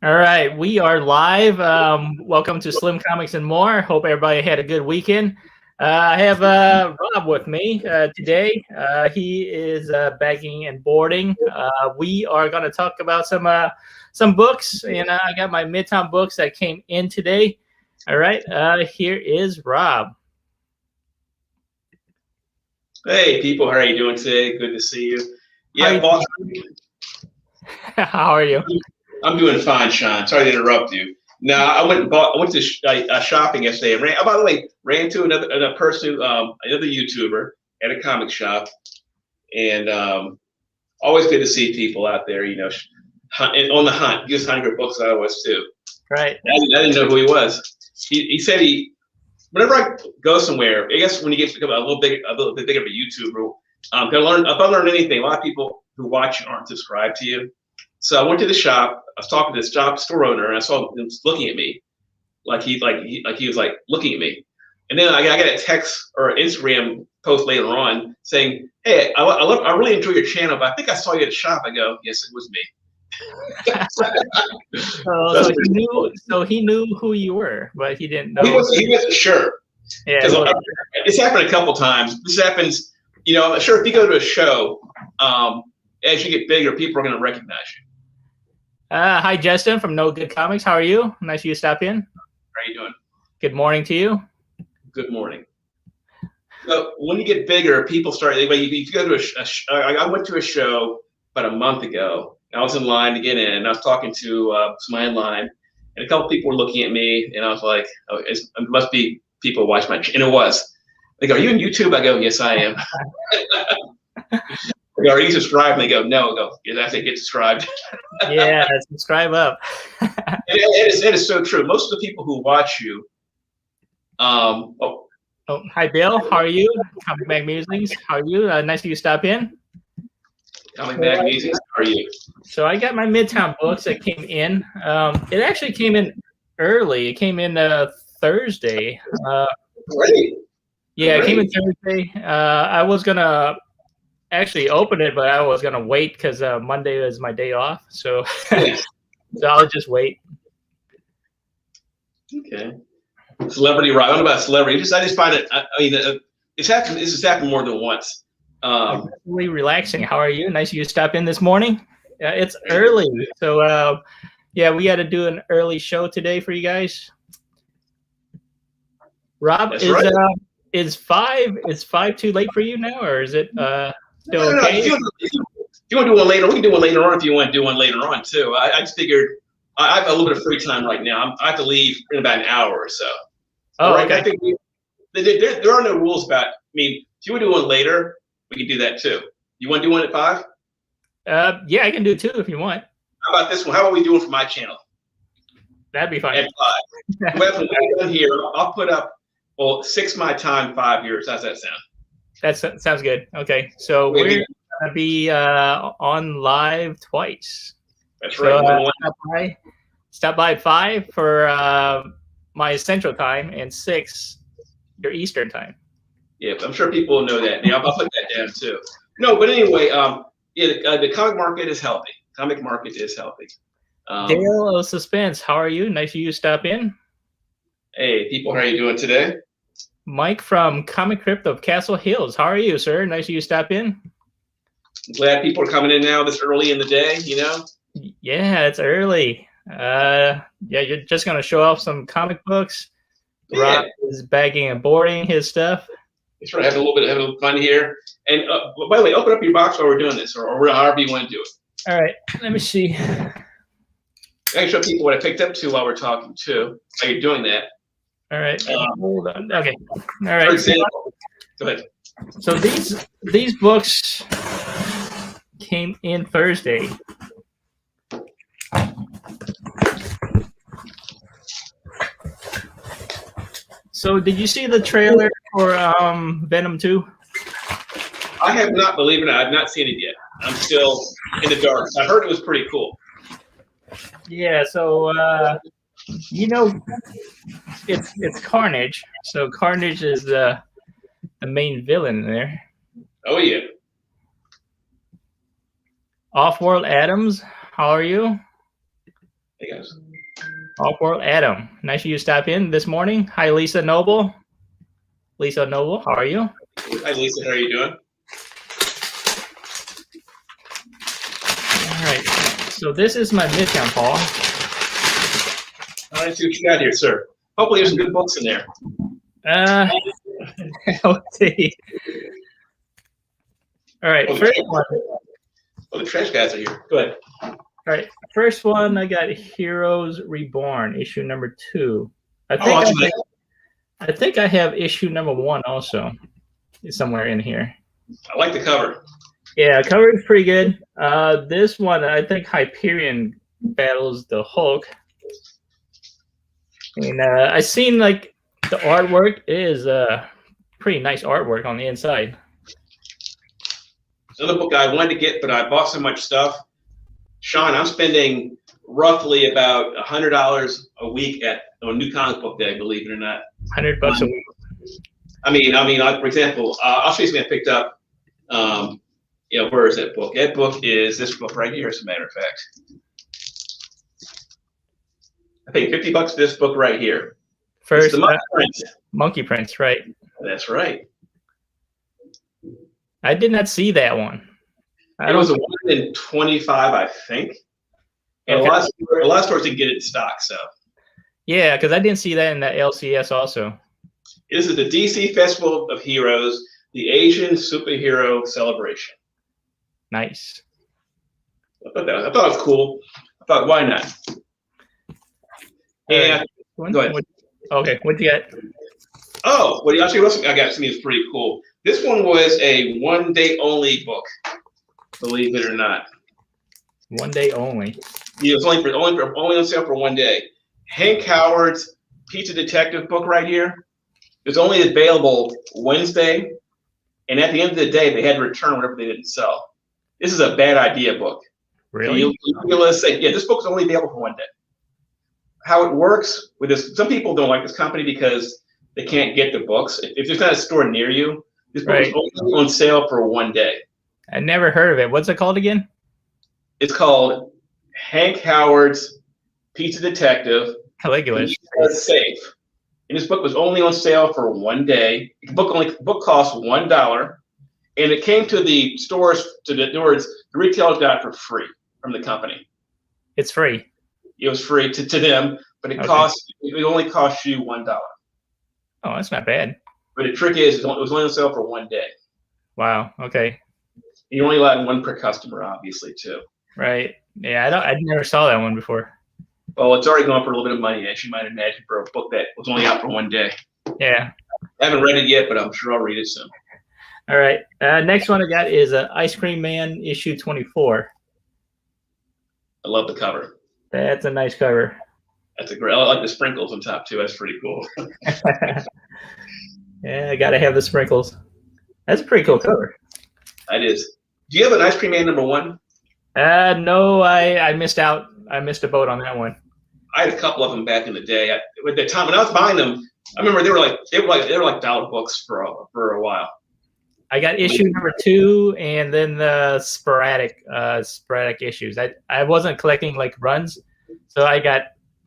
All right, we are live. Welcome to Slim Comics and More. Hope everybody had a good weekend. I have Rob with me today. He is bagging and boarding. We are going to talk about some books, and I got my MidTown books that came in today. All right, here is Rob. Hey, people, how are you doing today? Good to see you. Yeah, boss. How are you? I'm doing fine, Sean. Sorry to interrupt you. Now, I went to shopping yesterday and by the way, ran to another person, another YouTuber at a comic shop, and always good to see people out there, on the hunt. He was hunting for books. I was too. Right. I didn't know who he was. He said whenever I go somewhere, I guess when you get to become a little bit bigger of a YouTuber, if I learn anything, a lot of people who watch you aren't subscribed to you. So I went to the shop. I was talking to this store owner, and I saw him looking at me, like he was like looking at me. And then I got a text or Instagram post later on saying, "Hey, I really enjoy your channel, but I think I saw you at the shop." I go, "Yes, it was me." So he knew who you were, but he didn't know. He wasn't sure. Yeah, it's happened a couple times. This happens, sure, if you go to a show, as you get bigger, people are going to recognize you. Hi, Justin from No Good Comics. How are you? Nice you stop in. How are you doing? Good morning to you. Good morning. So when you get bigger, people start. If you go to I went to a show about a month ago. I was in line to get in, and I was talking to somebody in line, and a couple people were looking at me, and I was like, "Oh, it must be people watch my." And it was. They go, "Are you on YouTube?" I go, "Yes, I am." They go, "Are you subscribed?" And they go, "No." I go, "Yeah, I say get subscribed." Yeah, subscribe up. It is so true. Most of the people who watch you. Hi, Bill. How are you? Comic Bag Musings. How are you? Nice you stop in. Comic Bag Musings. How are you? So I got my MidTown books that came in. It actually came in early. It came in Thursday. Great. Yeah, it came in Thursday. I was gonna actually open it, but I was gonna wait because Monday is my day off. So, so I'll just wait. Okay. Celebrity Rob. I don't know about celebrity. I just find it. I mean, it's happened. This has happened more than once. Really relaxing. How are you? Nice you stop in this morning. It's early, so yeah, we got to do an early show today for you guys. Rob, is five too late for you now, or is it still okay? If you want to do one later, we can do one later on. If you want to do one later on too, I just figured I have a little bit of free time right now. I have to leave in about an hour or so. Oh, right. Okay. I think there are no rules about. I mean, if you want to do one later, we can do that too. You want to do one at 5? Yeah, I can do 2 if you want. How about this one? How about we do one for my channel? That'd be fine. At 5. Well, when we're done here, I'll put up 6 my time, 5 yours. How's that sound? That sounds good. Okay, so we're gonna be on live twice. That's right. So, stop by at 5 for my Central Time and 6 your Eastern Time. Yeah, I'm sure people will know that. Yeah, I'll put that down too. No, but anyway, the comic market is healthy. Comic market is healthy. Dale of Suspense, how are you? Nice you stop in. Hey, people, how are you doing today? Mike from Comic Crypt of Castle Hills, how are you, sir? Nice you stop in. I'm glad people are coming in now this early in the day. Yeah, it's early. Yeah, you're just gonna show off some comic books. Yeah. Rob is bagging and boarding his stuff. It's right. Having a little fun here. And by the way, open up your box while we're doing this, or however you want to do it. All right, let me see. I can show people what I picked up while we're talking too. While you're doing that. All right. Hold on. Okay. All right. For example, go ahead. So these books came in Thursday. So did you see the trailer for Venom 2? I have not, believe it or not, I've not seen it yet. I'm still in the dark. I heard it was pretty cool. Yeah, so it's Carnage. So Carnage is the main villain there. Oh yeah. Off-World Adams, how are you? Hey guys. Off-World Adam. Nice of you to stop in this morning. Hi, Lisa Noble. Lisa Noble, how are you? Hi, Lisa. How are you doing? All right. So this is my MidTown haul. All right, see what you got here, sir. Hopefully, there's some good books in there. Let's see. All right, first one. Oh, the trash guys are here. Go ahead. All right, first one, I got Heroes Reborn, issue number 2. I think I have issue number 1 also, somewhere in here. I like the cover. Yeah, cover is pretty good. This one, I think Hyperion battles the Hulk. And I seen like the artwork is pretty nice artwork on the inside. Another book I wanted to get, but I bought so much stuff. Sean, I'm spending roughly about $100 a week on New Comic Book Day, believe it or not. $100 a week. I mean, for example, I'll show you something I picked up. Where is that book? That book is this book right here, as a matter of fact. I paid $50 for this book right here. First, the Monkey Prince, right? That's right. I did not see that one. It was a 1 in 25, I think. And okay. a lot of stores didn't get it in stock, so. Yeah, because I didn't see that in the LCS also. This is the DC Festival of Heroes, the Asian Superhero Celebration. Nice. I thought it was cool. I thought, why not? Yeah. Go ahead. Okay, what'd you get? Oh, well, actually, what I got to me is pretty cool. This one was a one-day-only book, believe it or not. 1 day only. Yeah, it was only on sale for 1 day. Hank Howard's Pizza Detective book right here is only available Wednesday, and at the end of the day, they had to return whatever they didn't sell. This is a bad idea book. Really? You'll say, yeah, this book is only available for 1 day. How it works with this, some people don't like this company because they can't get the books. If there's not a store near you, this book is only on sale for 1 day. I never heard of it. What's it called again? It's called Hank Howard's Pizza Detective. Caligula. Safe. And this book was only on sale for 1 day. The book cost $1, and it came to the stores, the retailers got it for free from the company. It's free. It was free to them, but it only cost you $1. Oh, that's not bad. But the trick is, it was only on sale for 1 day. Wow. Okay. You're only allowed 1 per customer, obviously, too. Right. Yeah, I never saw that one before. Well, it's already going for a little bit of money, as you might imagine, for a book that was only out for 1 day. Yeah. I haven't read it yet, but I'm sure I'll read it soon. All right. Next one I got is Ice Cream Man issue 24. I love the cover. That's a nice cover. That's a great. I like the sprinkles on top too. That's pretty cool. Yeah, I gotta have the sprinkles. That's a pretty cool cover. That is. Do you have an Ice Cream Man number 1? No, I missed out. I missed a boat on that one. I had a couple of them back in the day. At the time when I was buying them, I remember they were like dollar books for a while. I got issue number 2, and then the sporadic issues. I wasn't collecting like runs, so I got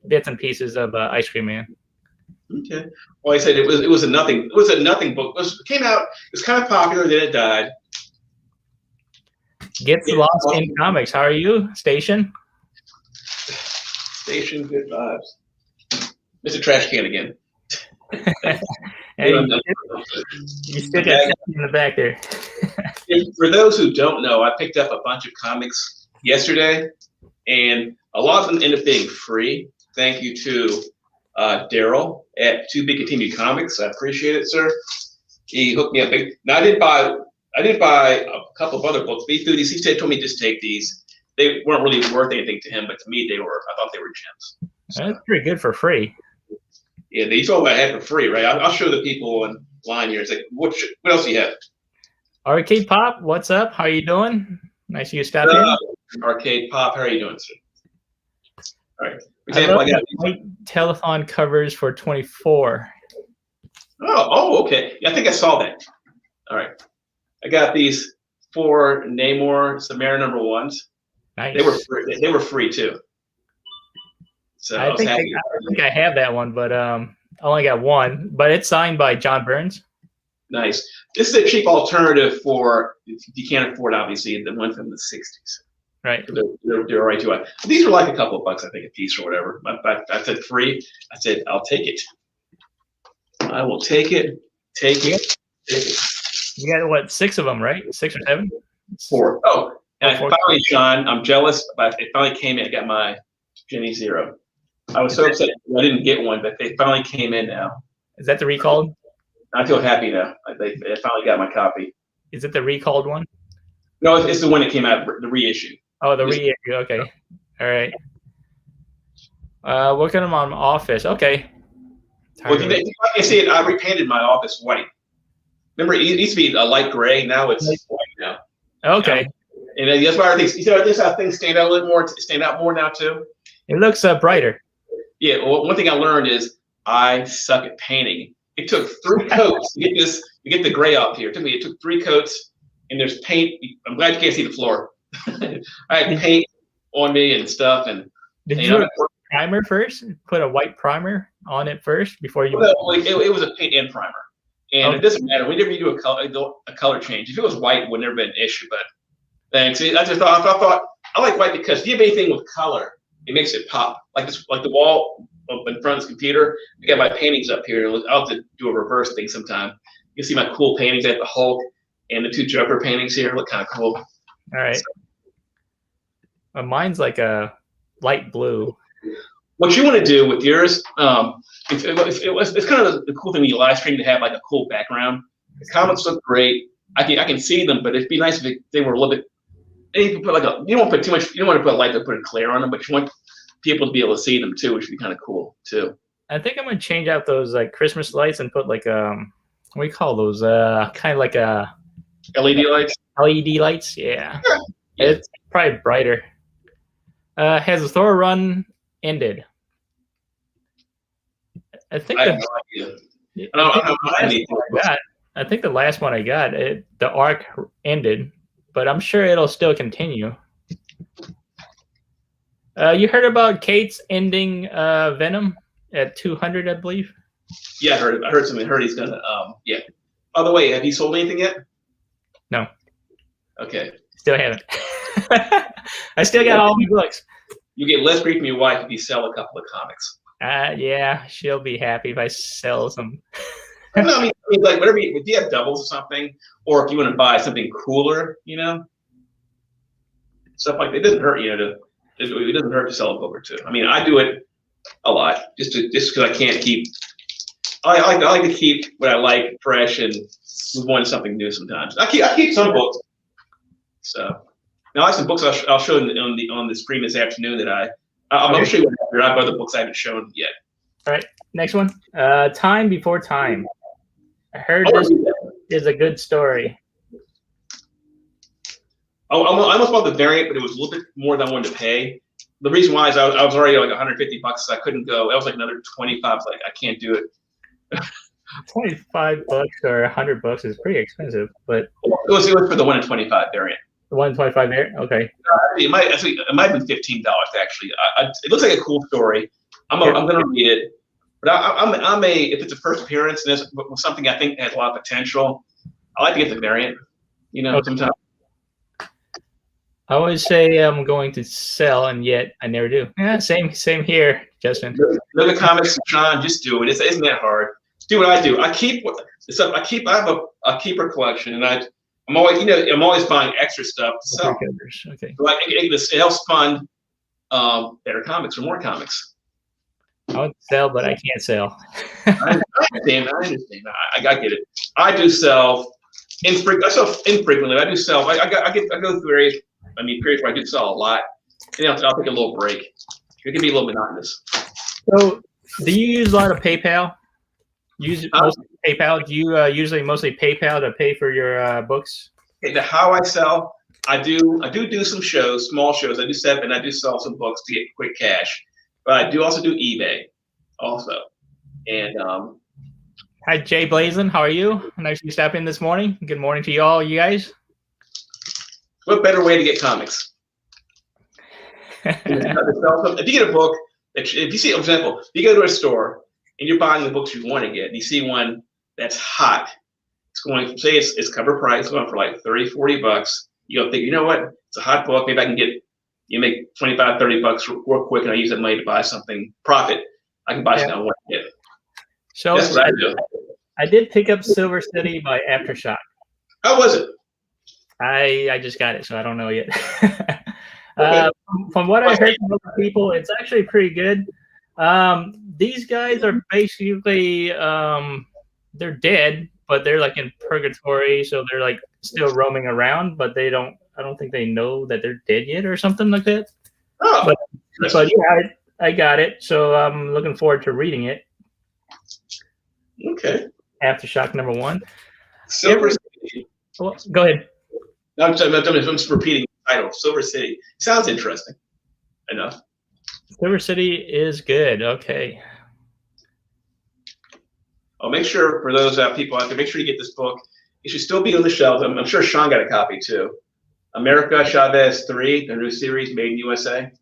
bits and pieces of Ice Cream Man. Okay. Well, I said it was a nothing. It was a nothing book. It came out. It was kind of popular. Then it died. Gets lost in comics. How are you, Station? Station, good vibes. Mr. Trash Can again. Hey, you still got something in the back there. For those who don't know, I picked up a bunch of comics yesterday, and a lot of them ended up being free. Thank you to Daryl at To Be Continued Comics. I appreciate it, sir. He hooked me up. Now I didn't buy a couple of other books. But he threw these. He told me just take these. They weren't really worth anything to him, but to me, they were. I thought they were gems. So, that's pretty good for free. Yeah, they told me I had for free, right? I'll show the people online here. It's like, what else do you have? Arcade Pop, what's up? How you doing? Nice you stop in. Arcade Pop, how are you doing, sir? All right. For example, I got white telethon covers for 24. Oh, okay. Yeah, I think I saw that. All right. I got these 4 Namor Samara number 1s. Nice. They were free too. So I was happy. I think I have that one, but I only got one. But it's signed by John Burns. Nice. This is a cheap alternative for if you can't afford, obviously, the one from the 60s. Right. They're right to it. These are like a couple of bucks, I think, a piece or whatever. I said free. I said, I'll take it. I will take it. Take it. You got what, 6 of them, right? 6 or 7? 4. Oh, and I 4. finally, Sean, I'm jealous, but it finally came in. I got my Jenny Zero. I was so upset I didn't get one, but they finally came in now. Is that the recalled? I feel happy now. They finally got my copy. Is it the recalled one? No, it's the one that came out, the reissue. Oh, the reissue. Okay. All right. Working on Office. Okay. Well, if you can see it, I repainted my office white. Remember, it used to be a light gray. Now it's white now. Okay. And that's why things. You know, this how things stand out a little more. Stand out more now too. It looks brighter. Yeah. Well, one thing I learned is I suck at painting. It took 3 coats to get this. To get the gray off here. It took 3 coats, and there's paint. I'm glad you can't see the floor. I had paint on me and stuff, and did you put a primer first? Put a white primer on it first before you. Well, it was a paint and primer, and it doesn't matter. Whenever you do a color change, if it was white, it would never been an issue. But thanks. I just thought I like white because if you have anything with color, it makes it pop. Like this, like the wall in front of this computer. I got my paintings up here. I'll have to do a reverse thing sometime. You see my cool paintings. I have the Hulk and the 2 Joker paintings here. Look kind of cool. All right. Mine's like a light blue. What you want to do with yours, it's kind of the cool thing when you live stream to have like a cool background. The comics look great. I can see them, but it'd be nice if they were a little bit. And you can put you don't want to put too much. You don't want to put light to put a glare on them, but you want people to be able to see them too, which would be kind of cool too. I think I'm gonna change out those like Christmas lights and put like what do you call those? Kind of like a LED lights. LED lights, yeah. It's probably brighter. Has the Thor run ended? I think I have no idea. I think the last one I got, the arc ended, but I'm sure it'll still continue. You heard about Kate's ending Venom at 200, I believe? Yeah, I heard something. I heard he's gonna yeah. By the way, have you sold anything yet? No. Okay. Still haven't. I still got all my books. You get less grief from your wife if you sell a couple of comics. Yeah, she'll be happy if I sell some. No, I mean, like whatever. If you have doubles or something, or if you want to buy something cooler, you know, stuff like that. It doesn't hurt, you know. It doesn't hurt to sell a book or 2. I mean, I do it a lot just because I can't keep. I like to keep what I like fresh and move on to something new sometimes. I keep some books. So now I have some books I'll show on the screen this afternoon that I'll show you what I have other books I haven't shown yet. All right, next one. Time Before Time. I heard this is a good story. I almost bought the variant, but it was a little bit more than I wanted to pay. The reason why is I was already like $150, so I couldn't go. That was like another 25. Like I can't do it. $25 or $100 is pretty expensive, but it was for the 1 in 25 variant. The 1 in 25 variant, okay. It might have been $15 actually. It looks like a cool story. I'm gonna read it, but if it's a first appearance and it's something I think has a lot of potential, I like to get the variant. You know, sometimes. I always say I'm going to sell, and yet I never do. Yeah, same here, Justin. Look at comics, Sean. Just do it. Isn't that hard? Do what I do. I have a keeper collection, and I'm always buying extra stuff to sell. Okay. Like it helps fund better comics or more comics. I would sell, but I can't sell. I understand. I get it. I do sell infrequently. I do sell. I go through areas. I mean, periods where I do sell a lot. And I'll take a little break. It can be a little monotonous. So, do you use a lot of PayPal? Mostly PayPal? Do you usually mostly PayPal to pay for your books? Okay, how I sell, I do some shows, small shows. I do set, and I do sell some books to get quick cash. But I do also do eBay, also. And hi, Jay Blazin. How are you? Nice you stop in this morning. Good morning to you all, you guys. What better way to get comics? If you get a book, If you see, for example, if you go to a store and you're buying the books you want to get, and you see one that's hot, it's going, say it's cover price, going for like 30, 40 bucks. You'll think, you know what? It's a hot book. Maybe I can get, you make 25, 30 bucks real quick, and I use that money to buy something profit. I can buy something I want to get. So that's what I do. I did pick up Silver City by Aftershock. How was it? I just got it, so I don't know yet. From what I heard from other people, it's actually pretty good. These guys are basically they're dead, but they're like in purgatory, so they're like still roaming around, but I don't think they know that they're dead yet or something like that. Oh, but yeah, I got it, so I'm looking forward to reading it. Okay. Aftershock #1. Silver City. Well, go ahead. No, I'm just repeating the title. Silver City. Sounds interesting enough. Silver City is good. Okay. I'll make sure for those people out there, make sure you get this book. It should still be on the shelves. I'm sure Sean got a copy too. America Chavez 3, the new series made in USA.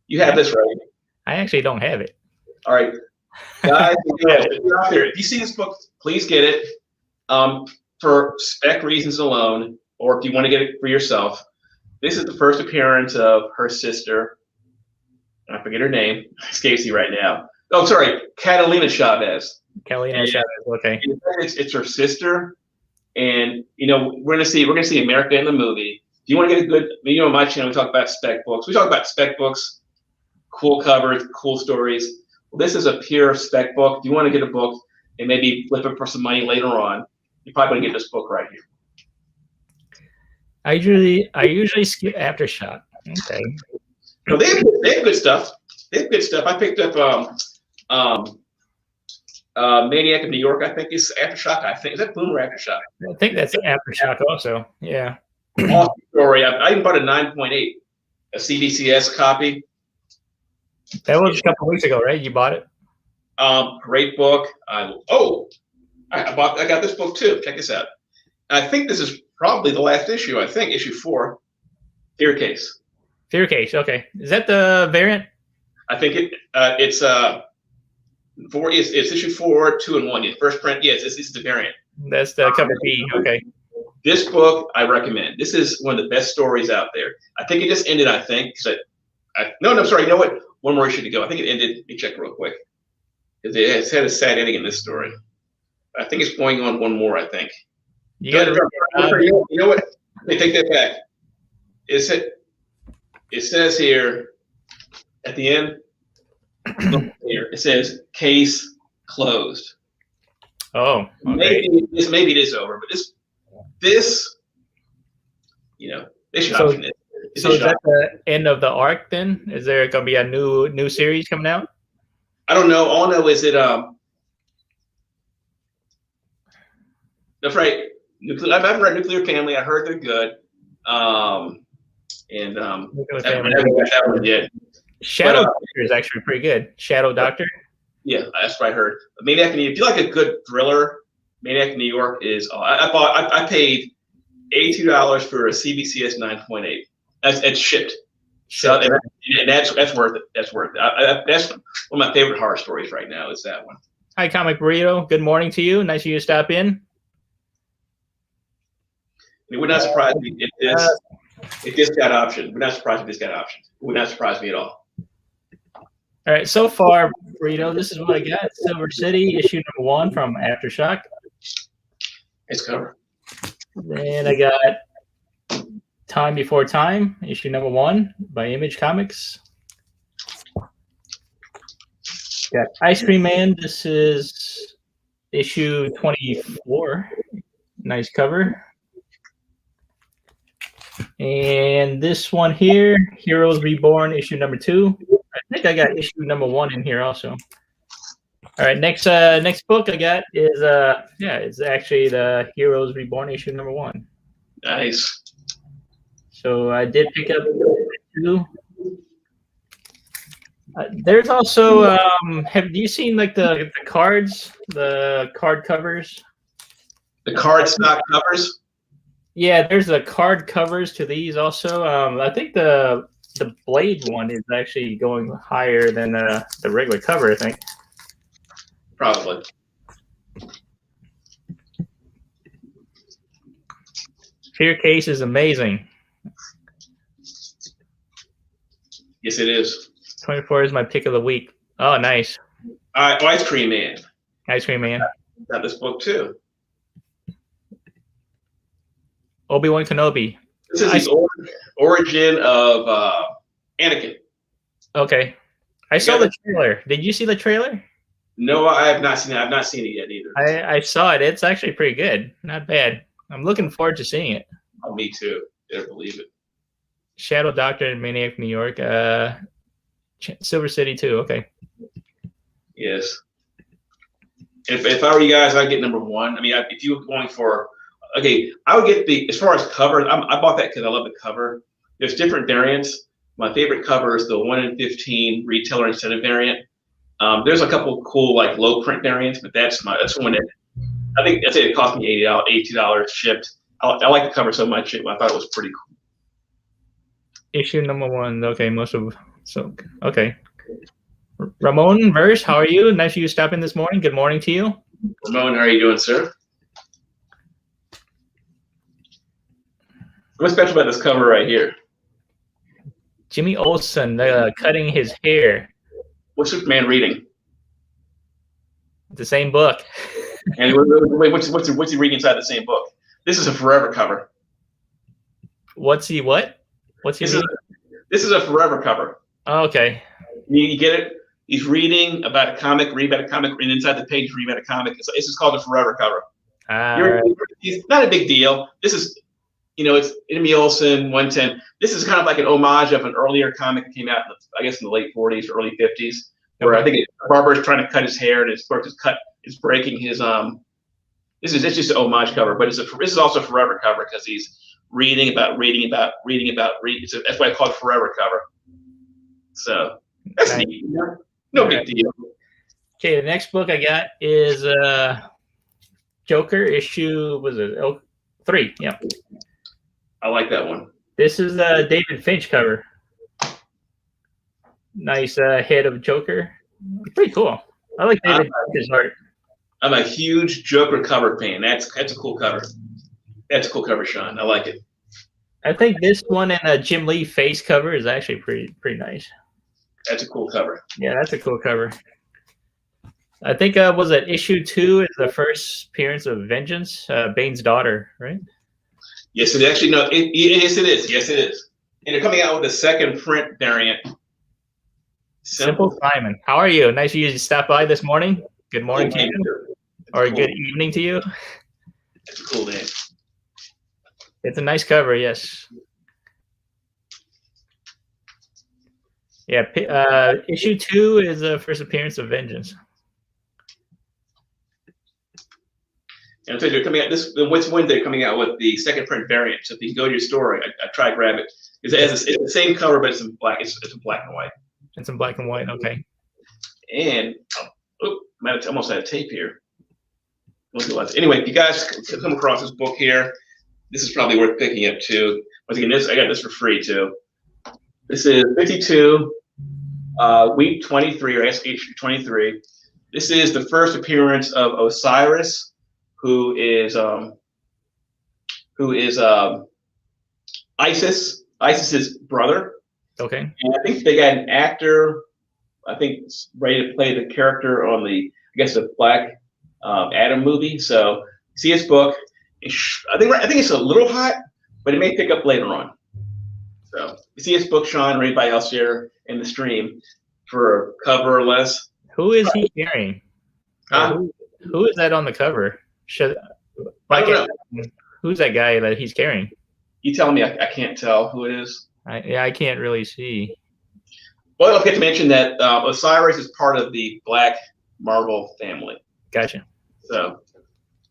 You have this, right? I actually don't have it. All right. Guys, if you're out there, if you see this book, please get it. For spec reasons alone, or if you want to get it for yourself. This is the first appearance of her sister. I forget her name. Escapes me right now. Oh, sorry, Catalina Chavez. Catalina Chavez. Okay. It's her sister, and we're gonna see America in the movie. If you want to get a good, on my channel we talk about spec books. We talk about spec books, cool covers, cool stories. Well, this is a pure spec book. If you want to get a book and maybe flip it for some money later on, you probably want to get this book right here. I usually skip Aftershock. Okay. No, they have good stuff. They have good stuff. I picked up Maniac of New York. I think is Aftershock. I think is that Boom or Aftershock? I think that's Aftershock also. Yeah. Awesome story. I even bought a 9.8, a CBCS copy. That was a couple of weeks ago, right? You bought it. Great book. I got this book too. Check this out. I think this is probably the last issue. I think issue 4, Fear Case. Fear Case. Okay, is that the variant? I think it's 4. It's issue 4, 2, and 1. Yeah, first print. Yes, this is the variant. That's the cover B. Okay. This book I recommend. This is one of the best stories out there. I think it just ended. I think. No, sorry. You know what? One more issue to go. I think it ended. Let me check real quick. It's had a sad ending in this story. I think it's going on one more. I think. You know what? Let me take that back. It says here at the end. Here it says case closed. Oh, okay. Maybe it is over, but this they should option it. So is that the end of the arc then? Is there going to be a new series coming out? I don't know. All I know is that's right. I haven't read Nuclear Family. I heard they're good. I haven't got that one yet. Shadow Doctor is actually pretty good. Shadow Doctor. Yeah, that's what I heard. Maniac in New York. If you like a good thriller, Maniac in New York is. I paid $82 for a CBCS 9.8. It's shipped. So and that's worth it. That's worth it. That's one of my favorite horror stories right now. Is that one. Hi, Comic Burrito. Good morning to you. Nice of you to stop in. It would not surprise me if this got optioned. We're not surprised if this got optioned. It would not surprise me at all. All right, so far, Burrito, this is what I got. Silver City, issue #1 from Aftershock. It's cover. Then I got Time Before Time, issue #1 by Image Comics. Got Ice Cream Man. This is issue 24. Nice cover. And this one here, Heroes Reborn, issue #2. I think I got issue #1 in here also. All right, next book I got is it's actually the Heroes Reborn issue #1. Nice. So I did pick up 2. There's also have you seen like the cards, the card covers? The card stock covers? Yeah, there's the card covers to these also. I think the the Blade one is actually going higher than the regular cover, I think. Probably. Fear Case is amazing. Yes, it is. 24 is my pick of the week. Oh, nice. Ice Cream Man. Ice Cream Man. Got this book too. Obi-Wan Kenobi. This is the origin of Anakin. Okay. I saw the trailer. Did you see the trailer? No, I have not seen it. I've not seen it yet either. I saw it. It's actually pretty good. Not bad. I'm looking forward to seeing it. Oh, me too. Better believe it. Shadow Doctor in Maniac, New York. Silver City too. Okay. Yes. If I were you guys, I'd get number one. I mean, if you were going for, okay, I would get as far as covers, I bought that because I love the cover. There's different variants. My favorite cover is the 1 in 15 retailer incentive variant. There's a couple of cool like low print variants, but that's one that I think it cost me $80 shipped. I like the cover so much. I thought it was pretty cool. Issue number 1. Okay, okay. Ramon Verse, how are you? Nice of you to stop in this morning. Good morning to you. Ramon, how are you doing, sir? What's special about this cover right here? Jimmy Olsen cutting his hair. What's Superman reading? The same book. And wait, what's he reading inside the same book? This is a forever cover. What's he reading? This is a forever cover. Oh, okay. You get it? He's reading about a comic, read about a comic, and inside the page, read about a comic. This is called a forever cover. It's not a big deal. This is, it's Jimmy Olsen, 110. This is kind of like an homage of an earlier comic that came out, I guess, in the late 40s, early 50s, where I think a barber is trying to cut his hair, and his cut is breaking his It's just an homage cover, but this is also a forever cover because he's reading about. That's why I call it forever cover. So that's neat. No big deal. Okay, the next book I got is Joker issue. Was it 3? Yeah. I like that one. This is a David Finch cover. Nice head of Joker. Pretty cool. I like David Finch's art. I'm a huge Joker cover fan. That's a cool cover. That's a cool cover, Sean. I like it. I think this one and a Jim Lee face cover is actually pretty nice. That's a cool cover. Yeah, that's a cool cover. I think was it issue 2 is the first appearance of Vengeance, Bane's daughter, right? Yes, it actually yes it is. Yes, it is. And they're coming out with a second print variant. Simple Simon. How are you? Nice of you to stop by this morning. Good morning to you. Or good evening to you. That's a cool name. It's a nice cover, yes. Yeah, issue 2 is the first appearance of Vengeance. And I'll tell you, they're coming out what's when they're coming out with the second print variant. So if you can go to your store, I try to grab it. It's the same cover, but it's in black. It's in black and white. It's in black and white. Okay. And I almost had a tape here. Anyway, if you guys come across this book here, this is probably worth picking up too. Once again, I got this for free too. This is 52, week 23, or issue 23. This is the first appearance of Osiris, who is Isis's brother. Okay. And I think they got an actor, ready to play the character on the Black Adam movie. So see his book. I think it's a little hot, but it may pick up later on. So you see his book, Sean, read by Elsier in the stream for a cover or less. Who is he carrying? Who is that on the cover? I don't know. Who's that guy that he's carrying? You tell me. I can't tell who it is. I can't really see. Well, I'll get to mention that Osiris is part of the Black Marvel family. Gotcha. So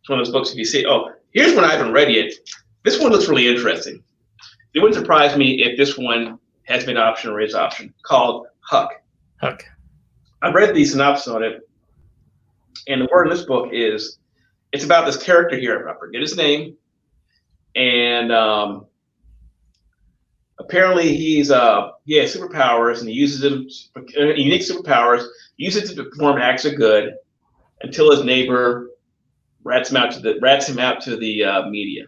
it's one of those books if you see. Oh, here's one I haven't read yet. This one looks really interesting. It wouldn't surprise me if this one has been option or is option, called Huck. Huck. I've read the synopsis on it, and the word in this book is, it's about this character here. I forget his name, and apparently he has superpowers, and he uses them, unique superpowers, uses it to perform acts of good until his neighbor rats him out to the media.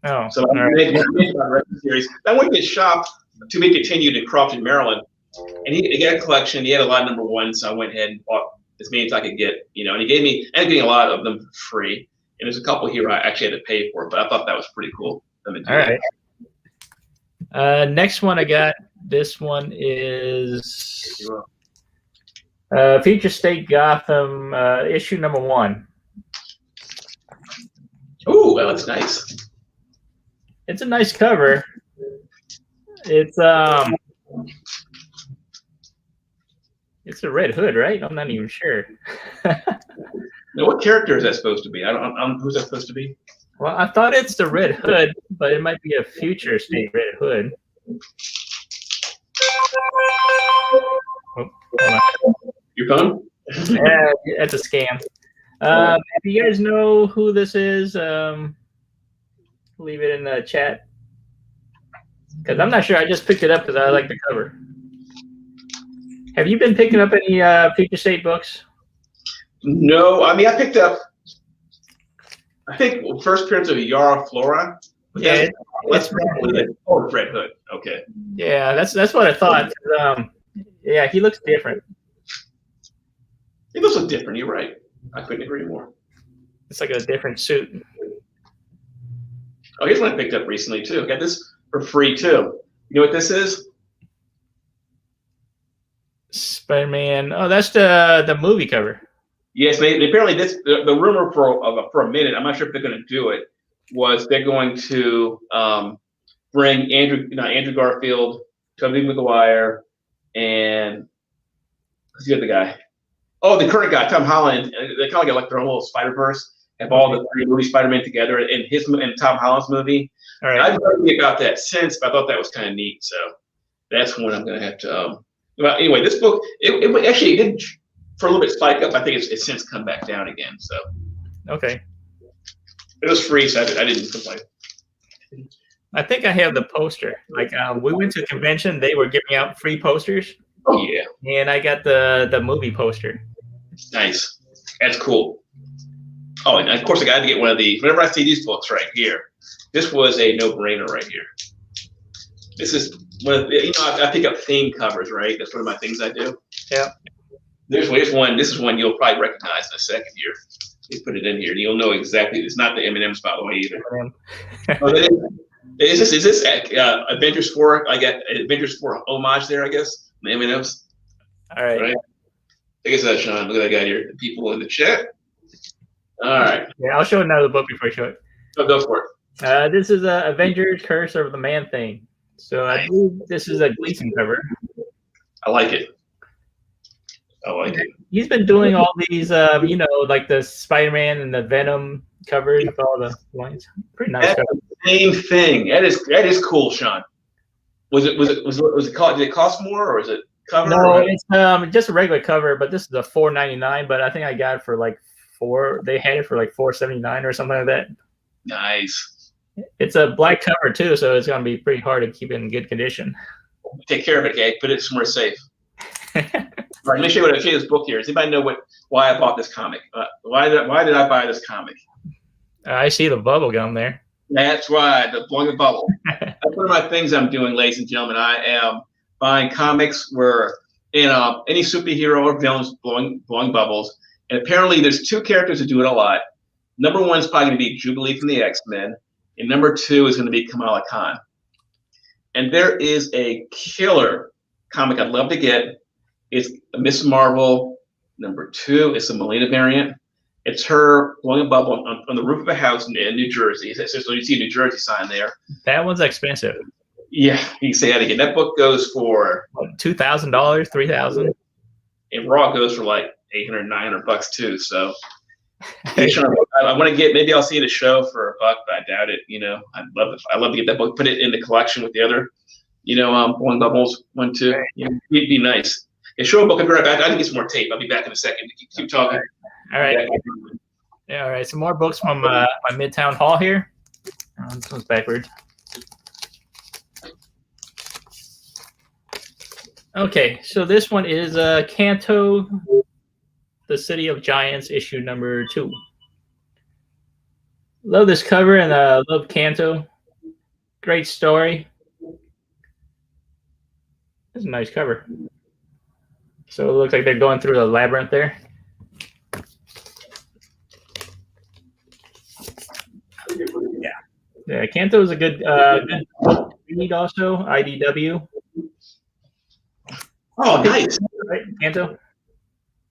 Oh, So I made the rest of the series. I went to his shop to be continued in Crofton, Maryland, and he got a collection. He had a lot of number ones, so I went ahead and bought as many as I could get. And he gave me, I ended up getting a lot of them for free. And there's a couple here I actually had to pay for, but I thought that was pretty cool. All right. Next one I got. This one is Future State Gotham issue number 1. Ooh, that looks nice. It's a nice cover. It's a Red Hood, right? I'm not even sure. Now, what character is that supposed to be? I don't. Who's that supposed to be? Well, I thought it's the Red Hood, but it might be a Future State Red Hood. Oh, hold on. Your phone? Yeah, that's a scam. If you guys know who this is, leave it in the chat. Because I'm not sure. I just picked it up because I like the cover. Have you been picking up any Future State books? No. I mean, I picked up, I think, first appearance of Yara Flora. Yeah, it's Red Hood. Okay. Yeah, that's what I thought. Yeah, he looks different. He looks different. You're right. I couldn't agree more. It's like a different suit. Oh, here's one I picked up recently too. Got this for free too. You know what this is? Spider-Man. Oh, that's the movie cover. Yes, they apparently the rumor for a minute. I'm not sure if they're going to do it. Was they're going to bring Andrew Garfield, Tobey Maguire, and who's the other guy? Oh, the current guy, Tom Holland. They kind of like their own little Spider-Verse. Have all the 3 movie Spider-Man together in Tom Holland's movie. All right. I've heard about that since, but I thought that was kind of neat. So that's one I'm going to have to. Well, anyway, this book it did for a little bit spike up. I think it's since come back down again. So okay. It was free, so I didn't complain. I think I have the poster. Like we went to a convention, they were giving out free posters. Oh yeah. And I got the movie poster. Nice. That's cool. Oh, and of course I got to get one of these. Whenever I see these books right here, this was a no-brainer right here. This is one of I pick up theme covers, right? That's one of my things I do. Yeah. There's one. This is one you'll probably recognize in a second here. You put it in here, and you'll know exactly. It's not the M&Ms, by the way, either. Is this Avengers 4? I got Avengers 4 homage there, I guess. The M&Ms. All right. Take us out, Sean. Look at that guy here. The people in the chat. All right. Yeah, I'll show another book before I show it. Oh, go for it. This is Avengers Curse of the Man-Thing. So I believe this is a Gleason cover. I like it. He's been doing all these, like the Spider-Man and the Venom covers with all the lines. Pretty nice cover. Same thing. That is cool, Sean. Was it called? Did it cost more, or is it cover? No, it's just a regular cover, but this is a $4.99. But I think I got it for like they had it for like $4.79 or something like that. Nice. It's a black cover too, so it's gonna be pretty hard to keep it in good condition. Take care of it, okay? Put it somewhere safe. All right, let me show you this book here. Does anybody know why I bought this comic? Why did I buy this comic? I see the bubble gum there. That's right, the blowing the bubble. That's one of my things I'm doing, ladies and gentlemen. I am buying comics where any superhero or villains blowing bubbles. And apparently there's 2 characters who do it a lot. Number 1 is probably going to be Jubilee from the X-Men. And number 2 is going to be Kamala Khan. And there is a killer comic I'd love to get. It's Miss Marvel. Number 2 is a Melina variant. It's her blowing a bubble on the roof of a house in New Jersey. So you see a New Jersey sign there. That one's expensive. Yeah, you can say that again. That book goes for $2,000, $3,000. And Raw goes for like $800, $900 too. So I want to get. Maybe I'll see the show for $1, but I doubt it. I'd love to get that book, put it in the collection with the other, blowing bubbles 1, 2. It'd be nice. Yeah, show a book. I'll be right back. I can get some more tape. I'll be back in a second. Keep talking. All right. Yeah. All right. Some more books from my Midtown Hall here. This one's backwards. Okay, so this one is Kanto, the City of Giants, issue number 2. Love this cover and love Kanto. Great story. It's a nice cover. So it looks like they're going through the labyrinth there. Yeah, Kanto is a good read also. IDW. Oh, nice. Right, Kanto.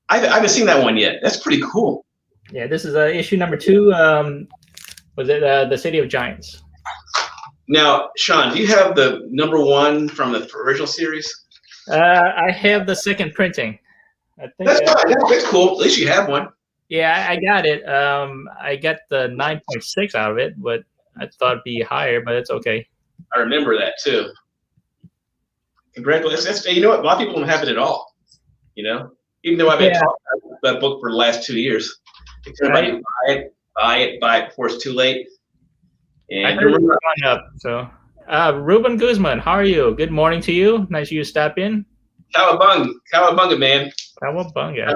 I haven't seen that one yet. That's pretty cool. Yeah, this is issue number 2. Was it the City of Giants? Now, Sean, do you have the number 1 from the original series? I have the second printing. I think That's fine. That's cool. At least you have one. Yeah, I got it. I got the 9.6 out of it, but I thought it'd be higher, but it's okay. I remember that too. Congratulations. You know what? A lot of people don't have it at all. You know, even though I've been talking about that book for the last 2 years. Everybody buy it before it's too late. And I heard you up. So, Ruben Guzman, how are you? Good morning to you. Nice you stop in. Cowabunga, man. Cowabunga.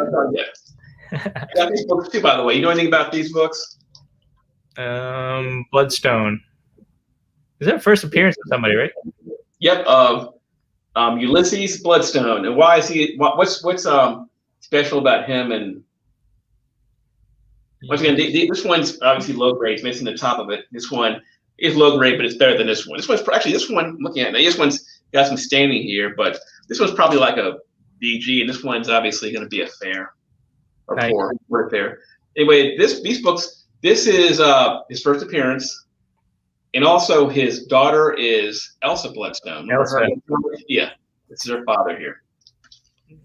I got these books too, by the way. You know anything about these books? Bloodstone. Is that first appearance of somebody, right? Yep. Ulysses Bloodstone. And why is he? What's special about him? And once again, this one's obviously low grade. It's missing the top of it. This one is low grade, but it's better than this one. This one. I'm looking at it now, this one's got some staining here, but this one's probably like a BG, and this one's obviously going to be a fair or nice. Four fair. Anyway, these books. This is his first appearance, and also his daughter is Elsa Bloodstone. Elsa. Yeah, this is her father here.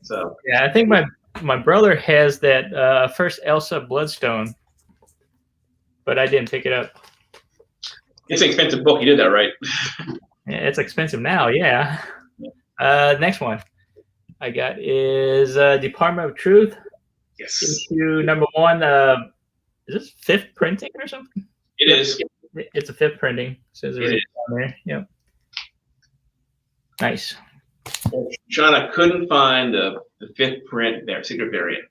So yeah, I think my brother has that first Elsa Bloodstone, but I didn't pick it up. It's an expensive book. You did that right. Yeah, it's expensive now. Yeah. Next one I got is Department of Truth. Yes. Issue number 1. Is this 5th printing or something? It is. It's a 5th printing. Says it right down there. Yep. Nice. Sean, I couldn't find the 5th print there, secret variant.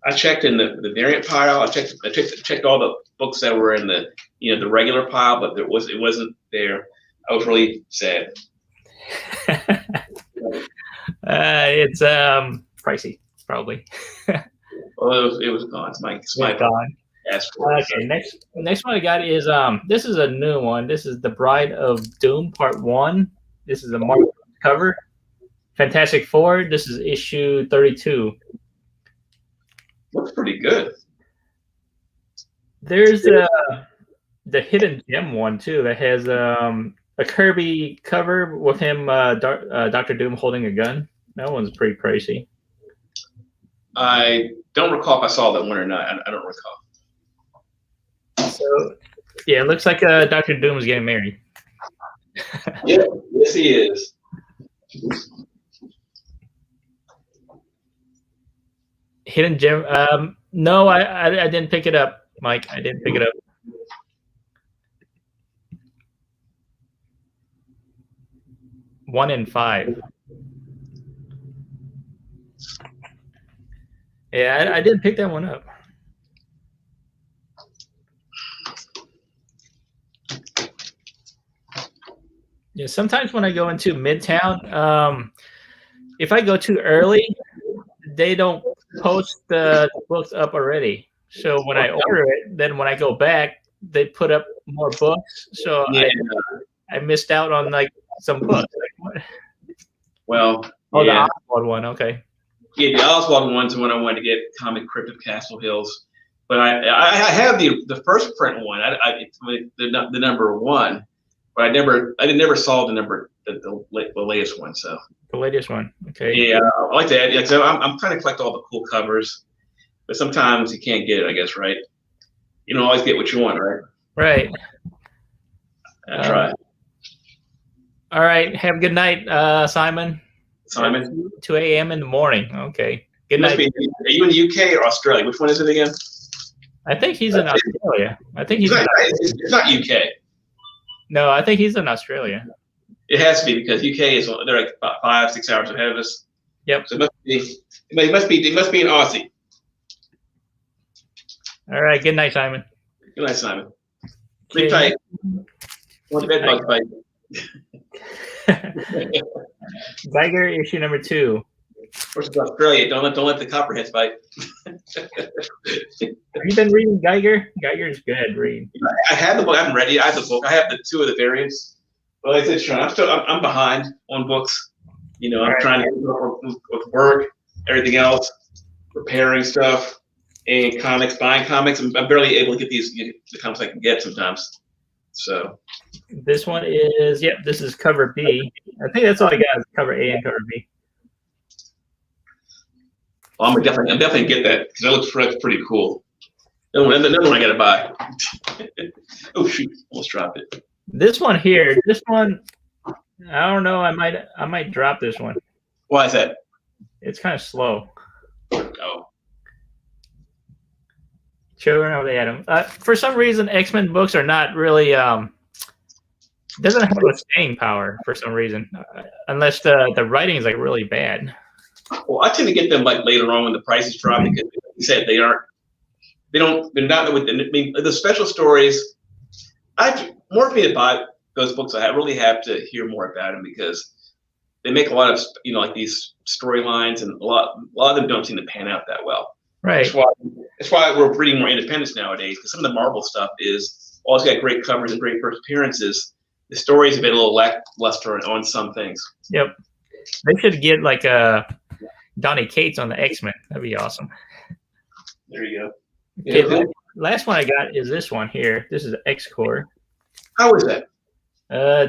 I checked in the variant pile. I checked all the books that were in the the regular pile, but it wasn't there. I was really sad. It's pricey, probably. Well, it was gone. It's my gone. Okay, next one I got is this is a new one. This is The Bride of Doom Part 1. This is a Marvel cover. Fantastic Four. This is issue 32. Looks pretty good. There's the Hidden Gem one too that has a Kirby cover with him, Dr. Doom holding a gun. That one's pretty pricey. I don't recall if I saw that one or not. I don't recall. So, yeah, it looks like Dr. Doom is getting married. Yeah, yes, he is. Hidden Gem. No, I didn't pick it up, Mike. I didn't pick it up. One in 5. Yeah, I didn't pick that one up. Yeah, sometimes when I go into Midtown, if I go too early, they don't post the books up already. So when I order it, then when I go back, they put up more books. So yeah. I missed out on like some books. Like, what? Well, the Oswald one, okay. Yeah, the Oswald one's the one I wanted to get, Comic Crypt of Castle Hills. But I have the first print one, the number 1, but I never saw the latest one. So the latest one, okay. Yeah, I like that. Yeah, so I'm trying to collect all the cool covers, but sometimes you can't get it, I guess, right? You don't always get what you want, right? Right. That's right. All right. Have a good night, Simon. 2 a.m. in the morning. Okay. Good night. Are you in the UK or Australia? Which one is it again? I think he's in Australia. I think he's it's not UK. No, I think he's in Australia. It has to be because UK is they're like about 5-6 hours ahead of us. Yep. So it must be an Aussie. All right. Good night, Simon. Good night, Simon. Sleep tight. One bed bug bite. Geiger issue number 2. Versus Australia. Don't let the copperheads bite. Have you been reading Geiger? Geiger's good. Read. I have the book. I haven't read it. I have the book. I have the 2 of the variants. But like I said, Sean, I'm behind on books. You know, I'm trying to keep up with work, everything else, repairing stuff, and comics, buying comics. I'm barely able to get the comics I can get sometimes. So this one is this is cover B. I think that's all I got is cover A and cover B. Well, I'm definitely get that because that looks pretty cool. Then one I gotta buy. Oh shoot! Almost dropped it. This one here, I don't know. I might drop this one. Why is that? It's kind of slow. Oh. Children of the Atom. For some reason, X-Men books are not really doesn't have a staying power for some reason, unless the writing is like really bad. Well, I tend to get them like later on when the prices drop because you said they're not with the special stories. More for me to buy those books. I really have to hear more about them because they make a lot of like these storylines, and a lot of them don't seem to pan out that well. Right. That's why we're reading more independence nowadays, because some of the Marvel stuff is always got great covers and great first appearances. The stories have been a little lackluster on some things. Yep. They should get like Donny Cates on the X-Men. That'd be awesome. There you go. Okay, last one I got is this one here. This is X-Core. How is that?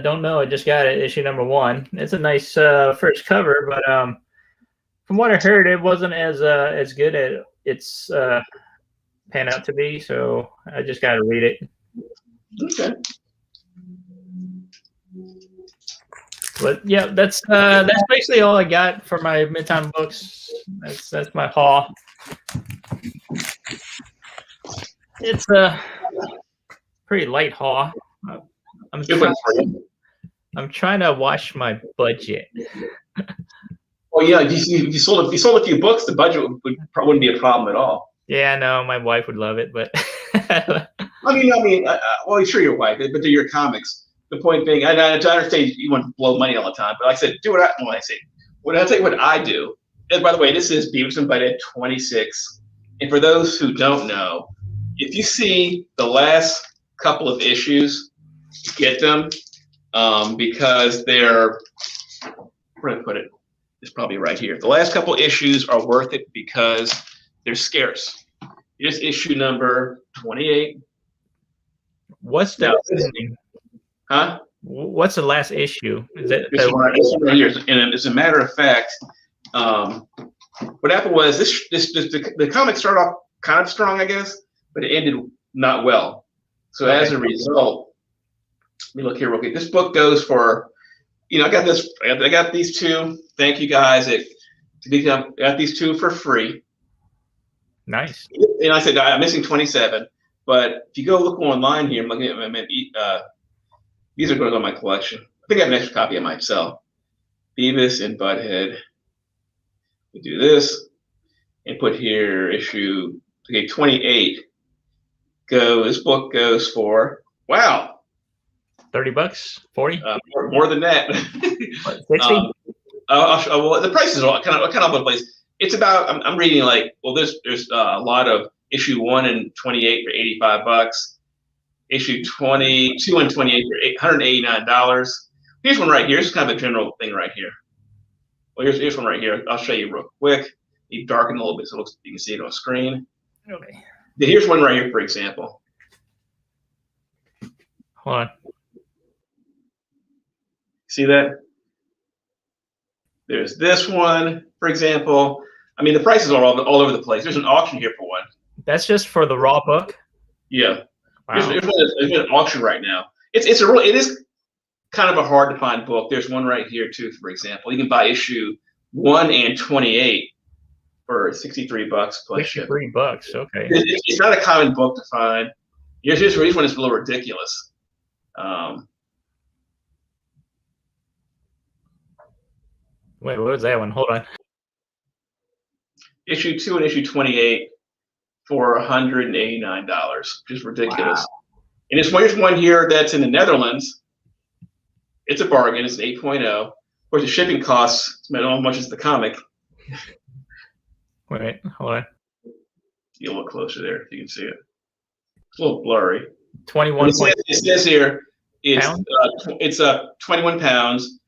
Don't know. I just got it, issue number 1. It's a nice first cover, but from what I heard, it wasn't as good as it's pan out to be. So I just got to read it. Okay. But yeah, that's basically all I got for my Midtown books. That's my haul. It's a pretty light haul. I'm trying to watch my budget. Well, yeah, if you sold a few books, the budget wouldn't be a problem at all. Yeah, no, my wife would love it, but well, sure, your wife, but they're your comics. The point being, I understand you want to blow money all the time, but like I said, do what I say. I'll tell you what I do. And by the way, this is Beavis and Butthead 26. And for those who don't know, if you see the last couple of issues, get them because they're, where did I put it? It's probably right here. The last couple issues are worth it because they're scarce. Here's issue number 28. What's that? Huh? What's the last issue? Is it right here? And as a matter of fact, what happened was the comic started off kind of strong, I guess, but it ended not well. So as a result, let me look here real quick. This book goes for, I got this. I got these 2. Thank you guys. I got these 2 for free. Nice. And I said I'm missing 27, but if you go look online here, I'm looking at these are going to go in my collection. I think I have an extra copy I might sell. Beavis and Butthead. We do this and put here issue 28. This book goes for $30, 40, more than that. 60. Well, the prices are kind of all over the place. It's about I'm reading there's a lot of issue 1 and 28 for $85. Issue 22 and 28 for $189. Here's one right here. This is kind of a general thing right here. Well, here's one right here. I'll show you real quick. You darken a little bit so you can see it on screen. Okay. Here's one right here, for example. Hold on. See that? There's this one, for example. I mean, the prices are all over the place. There's an auction here for one. That's just for the raw book? Yeah. Wow. There's an auction right now. It is kind of a hard to find book. There's one right here too, for example. You can buy issue 1 and 28 for $63 plus ship. $63, okay. It's not a common book to find. Here's one that's a little ridiculous. Wait, what was that one? Hold on. Issue 2 and issue 28 for $189, which is ridiculous. Wow. And here's one here that's in the Netherlands. It's a bargain. It's an 8.0. Of course, the shipping costs not as much as the comic. Wait, hold on. You look closer there if you can see it. It's a little blurry. 21. It says here it's 21 pounds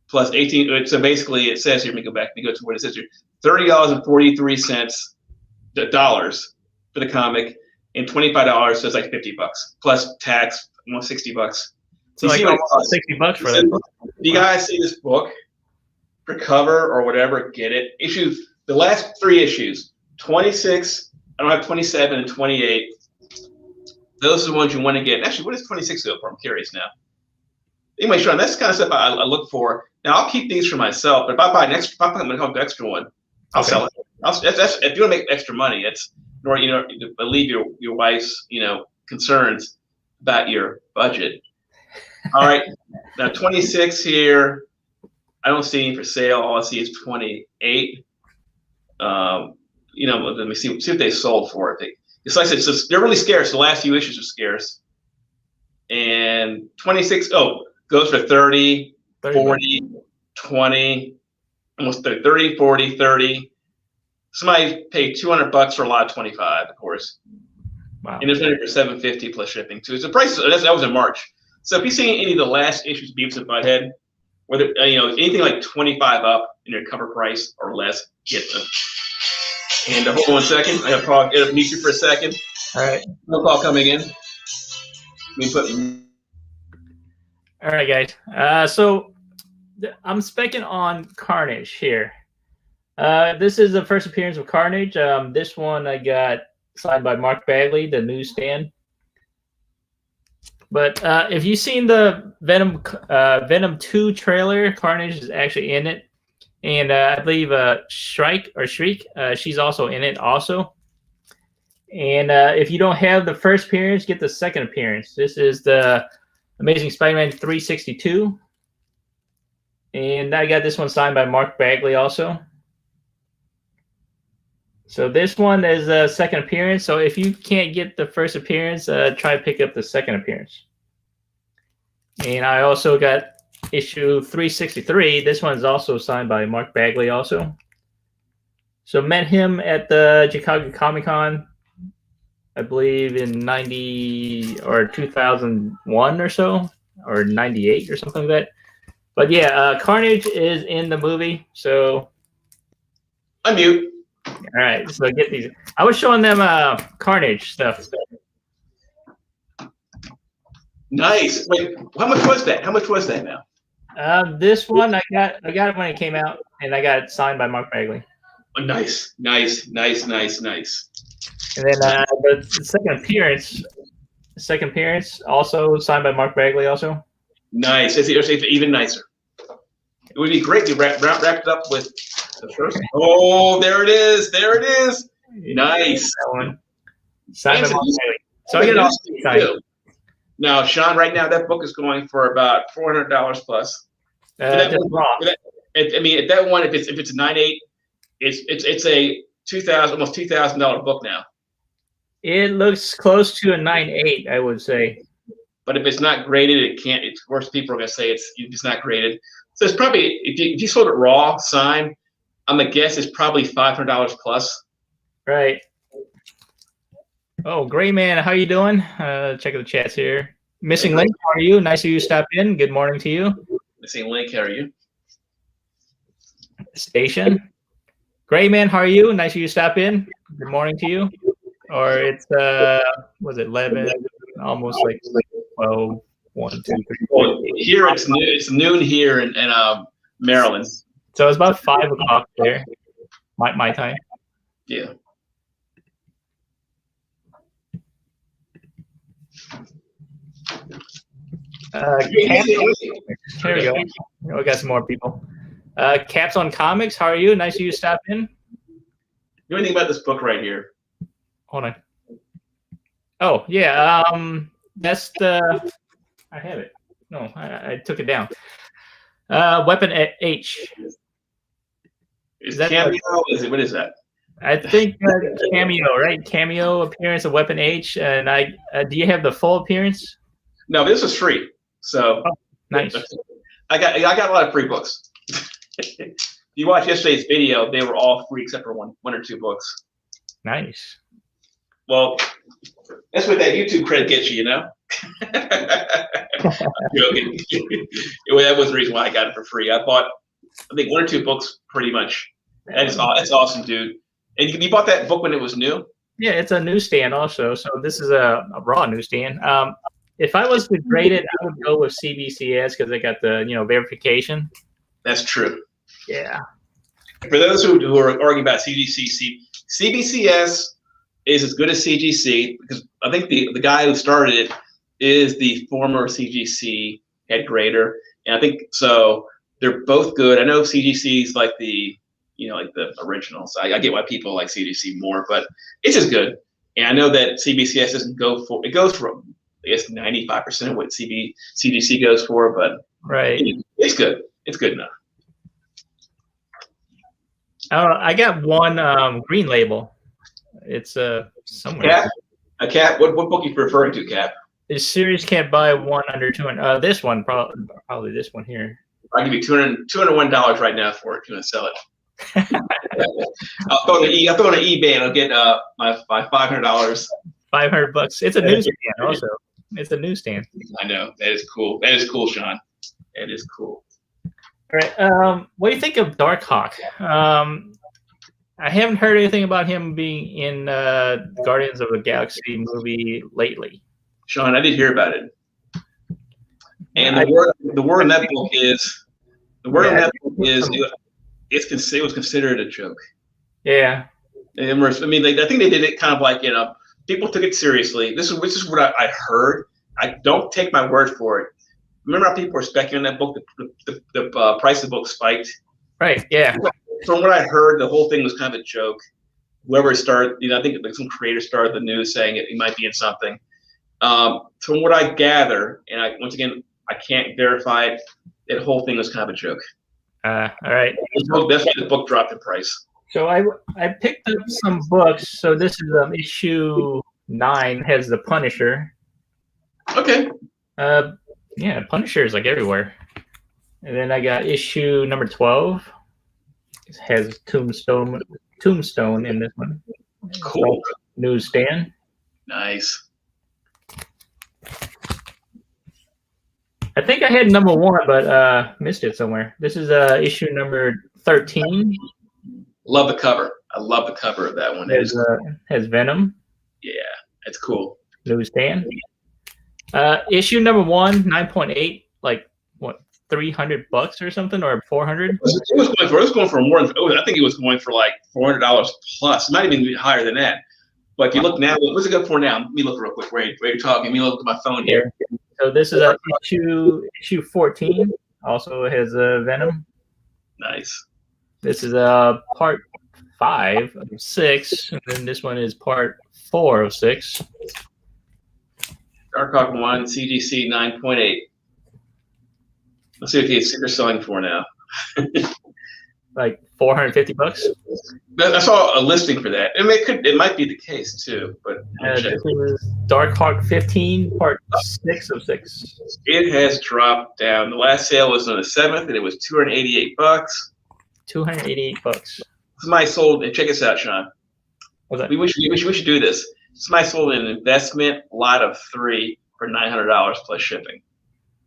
plus 18. So basically, it says here. Let me go back. Let me go to what it says here. $30.43 dollars for the comic, and $25. So it's like $50 plus tax, almost $60. So like almost $60 for that book. You guys see this book for cover or whatever? Get it. The last 3 issues, 26. I don't have 27 and 28. Those are the ones you want to get. Actually, what does 26 go for? I'm curious now. Anyway, Sean, that's the kind of stuff I look for. Now, I'll keep these for myself, but if I buy an extra one, I'll sell it. That's if you want to make extra money, it's to relieve your wife's concerns about your budget. All right, now 26 here. I don't see any for sale. All I see is 28. Let me see if they sold for it. It's like I said, they're really scarce. The last few issues are scarce. And 26 goes for 30, 40, 20, almost 30, 40, 30. Somebody paid $200 for a lot of 25, of course. Wow. And there's one for $750 plus shipping too. So the price that was in March. So if you've seen any of the last issues of Beavis and Butthead, whether anything like 25 up in their cover price or less, get them. And hold on 1 second. I have to mute you for a second. All right. No call coming in. All right, guys. So I'm specking on Carnage here. This is the first appearance of Carnage. This one I got signed by Mark Bagley, the newsstand. But if you've seen the Venom 2 trailer, Carnage is actually in it. And I believe Shriek, she's also in it also. And if you don't have the first appearance, get the second appearance. This is the Amazing Spiderman 362. And I got this one signed by Mark Bagley also. So this one is a second appearance. So if you can't get the first appearance, try to pick up the second appearance. And I also got issue 363. This one is also signed by Mark Bagley also. So met him at the Chicago Comic-Con, I believe in 90 or 2001 or so, or 98 or something like that. But yeah, Carnage is in the movie. So unmute. All right, so get these. I was showing them Carnage stuff. Nice. Wait, how much was that? How much was that now? This one I got it when it came out, and I got it signed by Mark Bagley. Oh, nice. And then the second appearance, also signed by Mark Bagley, also. Nice. It's even nicer. It would be great to wrap it up with the first. Oh, there it is. Nice. That one. Signed by Mark Bagley. So I get all signed. Now, Sean, right now that book is going for about $400 plus. At that one, if it's a 9.8, it's a almost $2,000 book now. It looks close to a 9.8, I would say. But if it's not graded, it can't. It's worse. People are gonna say it's not graded. So it's probably if you sold it raw, signed, I'm gonna guess it's probably $500 plus. Right. Oh, Gray Man, how you doing? Check the chats here. Missing Link, how are you? Nice of you to stop in. Good morning to you. Missing Link, how are you? Station. Gray Man, how are you? Nice of you to stop in. Good morning to you. Or it's was it 11? Almost like 12, 1, 2, 3. Well, here it's noon here in Maryland. So it's about 5 o'clock there. My time. Yeah. Here we go. We got some more people. Caps on Comics, how are you? Nice of you to stop in. You know anything about this book right here? Hold on. Oh, yeah. That's the... I have it. No, I took it down. Weapon H. Is that Cameo? Is it? What is that? I think Cameo, right? Cameo appearance of Weapon H. And do you have the full appearance? No, this is free. So nice. I got a lot of free books. If you watch yesterday's video, they were all free except for one or two books. Nice. Well, that's what that YouTube credit gets you, you know? I'm joking. That was the reason why I got it for free. I bought, I think, one or two books pretty much. That's awesome, dude. And you bought that book when it was new? Yeah, it's a newsstand also. So this is a raw newsstand. If I was to grade it, I would go with CBCS because they got the verification. That's true. Yeah. For those who are arguing about CBCS is as good as CGC because I think the guy who started it is the former CGC head grader, and I think so. They're both good. I know CGC is like the originals. I get why people like CGC more, but it's just good. And I know that CBCS doesn't go for it. Goes for I guess 95% of what CGC goes for, but right, it's good. It's good enough. I got one green label. It's somewhere. Cap? A Cap? What book are you referring to, Cap? This series can't buy one under 200. This one, probably this one here. I'll give you $201 right now for it. If you want to sell it. I'll throw it on eBay and I'll get my $500. $500. It's a newsstand also. It's a newsstand. I know. That is cool. That is cool, Sean. That is cool. All right. What do you think of Darkhawk? I haven't heard anything about him being in Guardians of the Galaxy movie lately. Sean, I did hear about it. And the word in that book is it was considered a joke. Yeah. I mean, I think they did it kind of like, people took it seriously. This is what I heard. I don't take my word for it. Remember how people were speculating that book? The price of the book spiked. Right. Yeah. From what I heard, the whole thing was kind of a joke. Whoever started, I think some creator started the news saying it might be in something. From what I gather, and once again, I can't verify it. That whole thing was kind of a joke. All right. That's why the book dropped in price. So I picked up some books. So this is issue 9 has the Punisher. Okay. Yeah, Punisher is like everywhere. And then I got issue number 12. It has Tombstone in this one. Cool. Newsstand. Nice. I think I had number 1, but missed it somewhere. This is issue number 13. Love the cover. I love the cover of that one. Has Venom. Yeah, that's cool. Newsstand. Issue number 1, 9.8, like what, $300 or something, or 400? It was going for more. I think it was going for like $400 plus. It might even be higher than that. But if you look now, what's it good for now? Let me look real quick. Where you're talking? Let me look at my phone here. So this is issue 14. Also has Venom. Nice. This is part 5 of 6, and then this one is part 4 of 6. Darkhawk 1, CGC 9.8. Let's see what they're selling for now. Like $450. I saw a listing for that. It might be the case too, but this is Darkhawk 15, part 6 of 6. It has dropped down. The last sale was on the 7th, and it was $288. $288. Somebody sold, and check this out, Sean. What's that? We should do this. Somebody sold an investment lot of 3 for $900 plus shipping.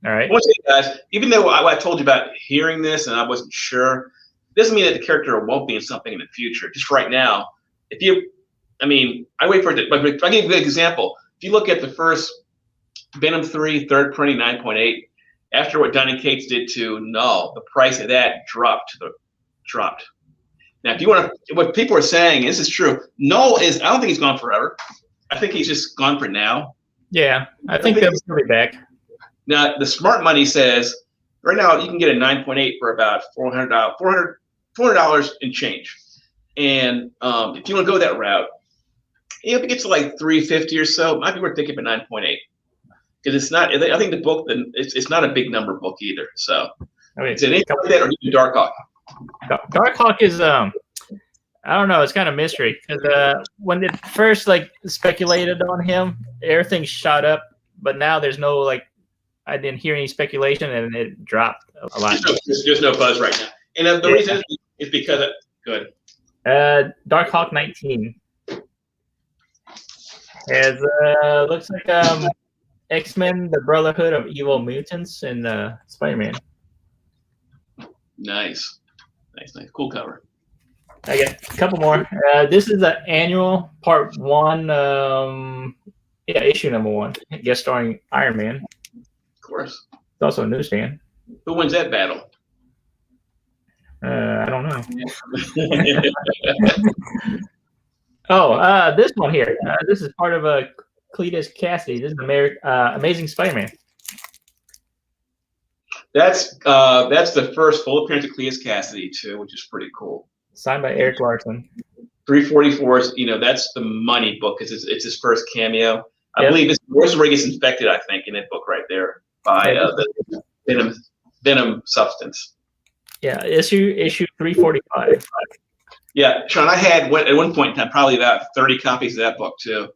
All right. Once again, guys, even though I told you about hearing this and I wasn't sure, doesn't mean that the character won't be in something in the future. Just right now, I wait for it. But if I give you an example, if you look at the first Venom 3 third printing 9.8, after what Donny Cates did to Null, the price of that dropped. Now, if you want to, what people are saying, this is true. Null I don't think he's gone forever. I think he's just gone for now. Yeah, I think they'll be back. Now, the smart money says right now you can get a 9.8 for about $400 in change. And if you want to go that route, if it gets to like $350 or so, it might be worth picking up a 9.8 because it's not. I think the book, it's not a big number book either. So, okay. Is it anything like that or Darkhawk? Darkhawk is I don't know. It's kind of mystery because when it first like speculated on him, everything shot up. But now there's no like, I didn't hear any speculation, and it dropped a lot. There's no buzz right now, and the reason is because good. Darkhawk 19 has looks like X-Men: The Brotherhood of Evil Mutants and Spider-Man. Nice, cool cover. I got a couple more. This is the annual part 1. Issue number 1, guest starring Iron Man. Of course. It's also a newsstand. Who wins that battle? I don't know. Oh, this one here. This is part of Cletus Cassidy. This is Amazing Spiderman. That's the first full appearance of Cletus Cassidy too, which is pretty cool. Signed by Eric Larson. 344 is, that's the money book. It's his first cameo. I believe this is where he gets infected, I think, in that book right there by the venom substance. Yeah, issue 345. Yeah, Sean, I had at one point in time probably about 30 copies of that book too.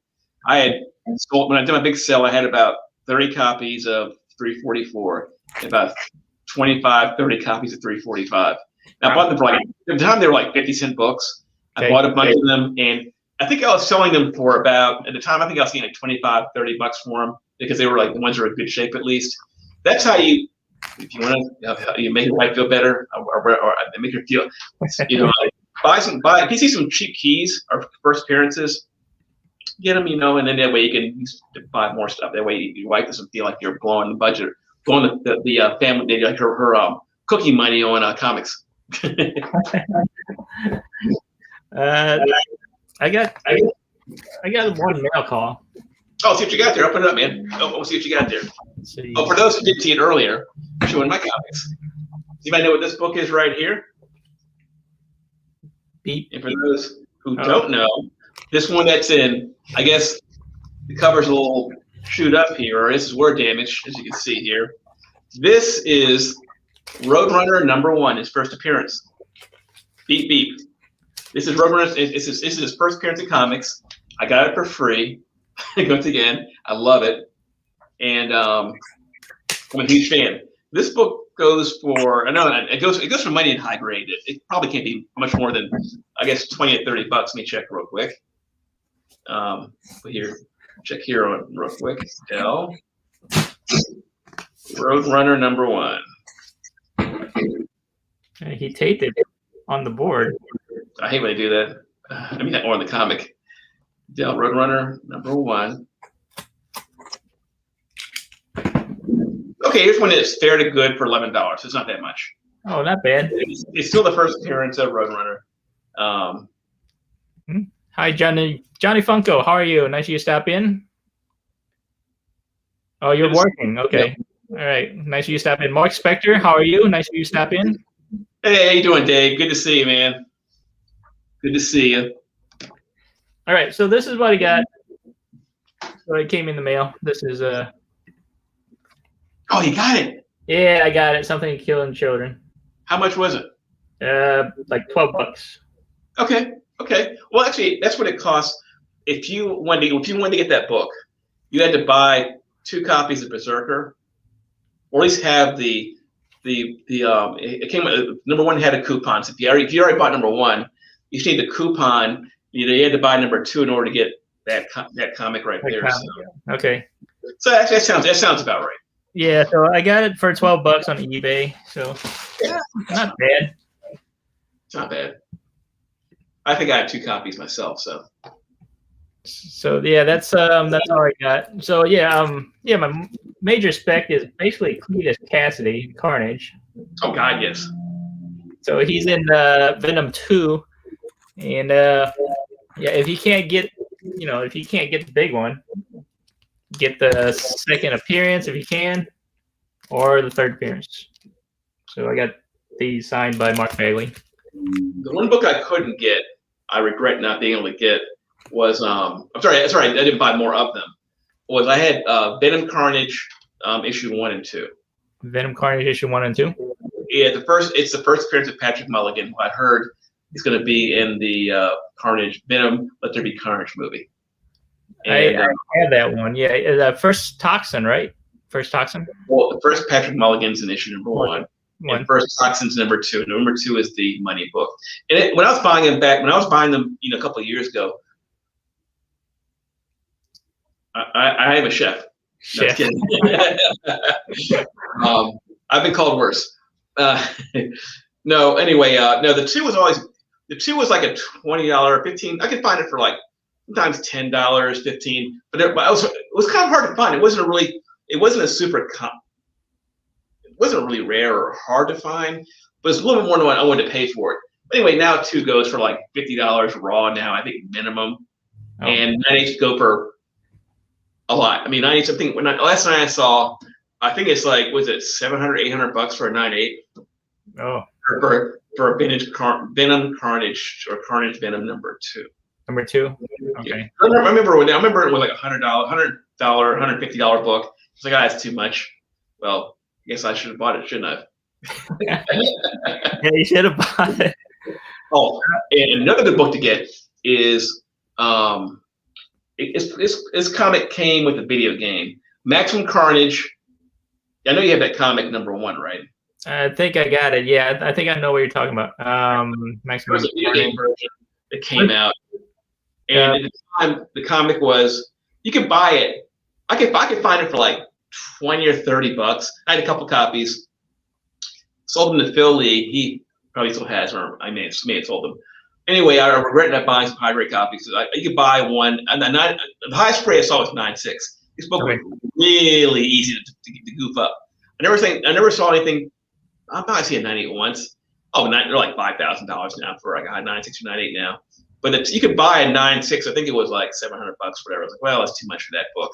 I had sold, when I did my big sale, I had about 30 copies of 344, about 25, 30 copies of 345. And I bought them for like, at the time they were like 50-cent books. I bought a bunch of them, and I think I was selling them for about, at the time, I think I was getting like 25, 30 bucks for them because they were like the ones that were in good shape at least. That's how you, if you want to, you make your wife feel better or make her feel, if you see some cheap keys or first appearances, get them, and then that way you can buy more stuff. That way your wife doesn't feel like you're blowing the budget, blowing the family, like her cookie money on comics. I got one mail call. Oh, see what you got there. Open it up, man. We'll see what you got there. Oh, for those who didn't see it earlier, I'm showing my comics. Does anybody know what this book is right here? Beep. And for those who don't know, this one that's in, I guess the cover's a little chewed up here, or this is word damage, as you can see here. This is Roadrunner #1, his first appearance. Beep, beep. This is Roadrunner. This is his first appearance in comics. I got it for free. Once again, I love it. And I'm a huge fan. This book goes for, I know it goes for money in high grade. It probably can't be much more than, I guess, 20 or 30 bucks. Let me check real quick. Check here real quick. Roadrunner #1. He taped it on the board. I hate when they do that. I mean, or in the comic. Dell Roadrunner #1. Okay, here's one that's fair to good for $11. It's not that much. Oh, not bad. It's still the first appearance of Roadrunner. Hi, Johnny Funko. How are you? Nice you stop in. Oh, you're working. Okay. Yeah. All right. Nice you stop in. Mark Spector, how are you? Nice you stop in. Hey, how you doing, Dave? Good to see you, man. Good to see you. All right. So this is what I got. So it came in the mail. This is Oh, you got it? Yeah, I got it. Something killing children. How much was it? Like $12. Okay. Well, actually, that's what it costs. If you wanted to get that book, you had to buy 2 copies of Berserker, or at least have the it came with #1 had a coupon. So if you already bought #1, you just need the coupon. You had to buy #2 in order to get that comic right there. So. Okay. So actually, that sounds about right. Yeah, so I got it for $12 on eBay. So yeah, not bad. It's not bad. I think I have 2 copies myself. So yeah, that's all I got. So yeah, my major spec is basically Cletus Cassidy, Carnage. Oh God, yes. So he's in Venom 2, and if you can't get, the big one, get the second appearance if you can, or the third appearance. So I got these signed by Mark Bagley. The one book I couldn't get, I regret not being able to get, was I'm sorry, I didn't buy more of them. I had Venom Carnage issue 1 and 2. Venom Carnage issue 1 and 2. Yeah, it's the first appearance of Patrick Mulligan, who I heard is going to be in the Carnage Venom Let There Be Carnage movie. And, I had that one. Yeah, the first Toxin, right? First Toxin. Well, the first Patrick Mulligan's in issue number one. And first Toxin's number 2. Number 2 is the Money book. And when I was buying them a couple of years ago, I am a chef. Chef. I've been called worse. No, anyway, no, the 2 was like a $20, $15. I could find it for like sometimes $10, $15. But it was kind of hard to find. It wasn't really rare or hard to find, but it's a little bit more than what I wanted to pay for it. But anyway, now 2 goes for like $50 raw now, I think minimum, and 9/8 go for a lot. I mean, 9/8. I think last night I saw, I think it's like, was it $700-800 for a 9/8? Oh, for a vintage Venom Carnage or Carnage Venom number 2. Number 2. Okay. Yeah. I remember it was like $100, $150 book. It's like, that's too much. Well, I guess I should have bought it, shouldn't I? Yeah, you should have bought it. Oh, and another good book to get is this comic came with a video game, Maximum Carnage. I know you have that comic number 1, right? I think I got it. Yeah, I think I know what you're talking about. Maximum. There's a video game version that came out, and at the time, the comic was, you could buy it. I could find it for like $20 or $30. I had a couple copies. Sold them to Phil Lee. He probably still has, or I may have sold them. Anyway, I regret not buying some high-grade copies. You could buy one, and the highest grade I saw was 9/6. This book was really easy to goof up. I never saw anything. I'm not seeing 9/8 once. Oh, they're like $5,000 now for like a 9/6 or 9/8 now. But you could buy a 9/6. I think it was like $700, whatever. I was like, well, that's too much for that book.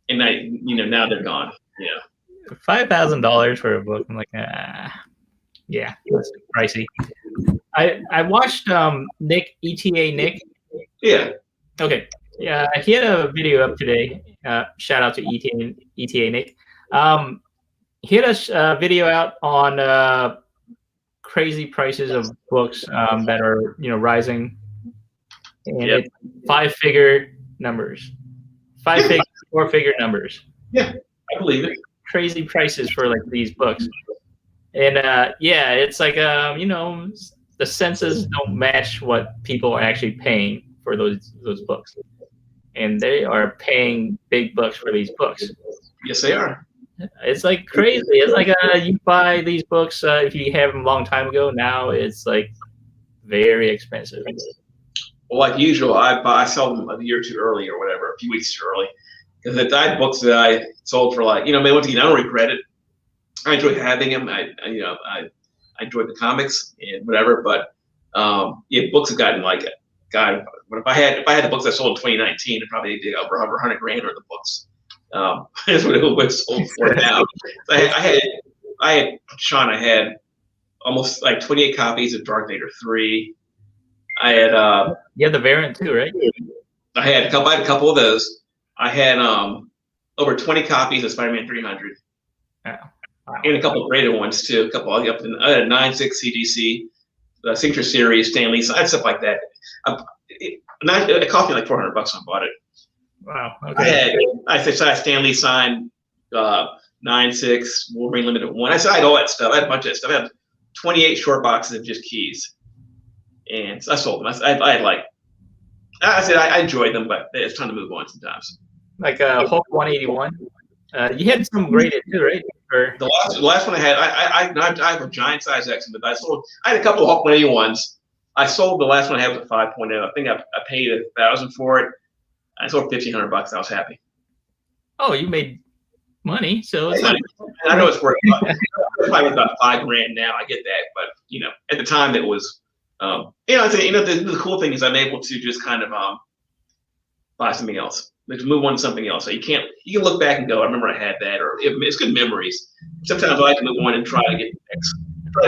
And now they're gone. Yeah. $5,000 for a book. I'm like, yeah, that's pricey. I watched Nick, ETA Nick. Yeah. Okay. Yeah, he had a video up today. Shout out to ETA Nick. He had a video out on crazy prices of books that are rising, and it's 5-figure numbers, 5-figure, 4-figure numbers. Yeah, I believe it. Crazy prices for like these books, and it's like the census don't match what people are actually paying for those books, and they are paying big bucks for these books. Yes, they are. It's like crazy. It's like you buy these books if you have them a long time ago. Now it's like very expensive. Well, like usual, I sell them a year or two early or whatever, a few weeks too early. Because I had books that I sold for like, once again, I don't regret it. I enjoy having them. I enjoyed the comics and whatever. But books have gotten like, God, if I had the books I sold in 2019, it probably did over $100,000 worth of books. That's what it was sold for now. I had almost like 28 copies of Dark Vader 3. I had you had the variant too, right? I had a couple of those. I had over 20 copies of Spider-Man 300. Wow. And a couple of graded ones too. I had a 9/6 CGC, the Signature Series, Stanley, stuff like that. It cost me like $400 when I bought it. Wow. Okay. I had Stanley signed 9/6 Wolverine Limited 1. I had all that stuff. I had a bunch of that stuff. I had 28 short boxes of just keys, and so I sold them. I enjoyed them, but it's time to move on sometimes. Like Hulk 181. You had some graded too, right? Or the last one I had, I have a giant size X-Men, but I had a couple of Hulk 181s. I sold the last one I had with a 5.0. I think I paid $1,000 for it. I sold $1,500. I was happy. Oh, you made money, so it's not. I know it's worth. It's probably about $5,000 now. I get that, but at the time it was. The cool thing is I'm able to just kind of buy something else. Let's move on to something else. So you can look back and go, I remember I had that, or it's good memories. Sometimes I like to move on and try to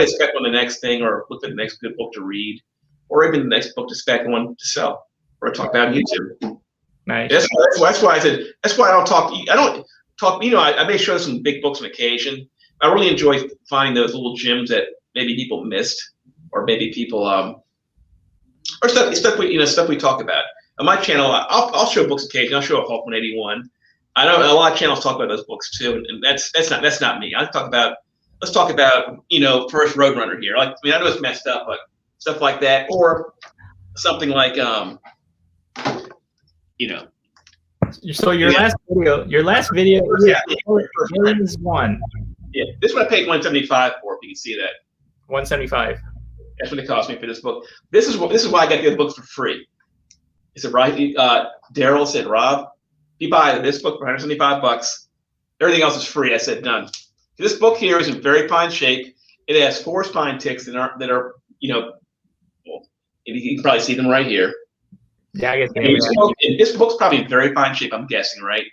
spec on the next thing, or look for the next good book to read, or even the next book to spec on to sell, or talk about on YouTube. Nice. That's why I said. That's why I don't talk. I don't talk. I may show some big books on occasion, I really enjoy finding those little gems that maybe people missed, or maybe people or stuff we talk about. On my channel, I'll show books occasionally. I'll show a Hulk 181. I know a lot of channels talk about those books too, and that's not me. Let's talk about first Roadrunner here. Like, I mean, I know it's messed up, but stuff like that, or something like So your last video, yeah, Aliens 1. Yeah, this one I paid $175 for. If you can see that. 175. That's what it cost me for this book. This is why I got the other books for free. He said, right? Daryl said, Rob, if you buy this book for $175, everything else is free. I said, done. This book here is in very fine shape. It has 4 spine ticks that are well, you can probably see them right here. Yeah, I guess. This book's probably in very fine shape, I'm guessing, right?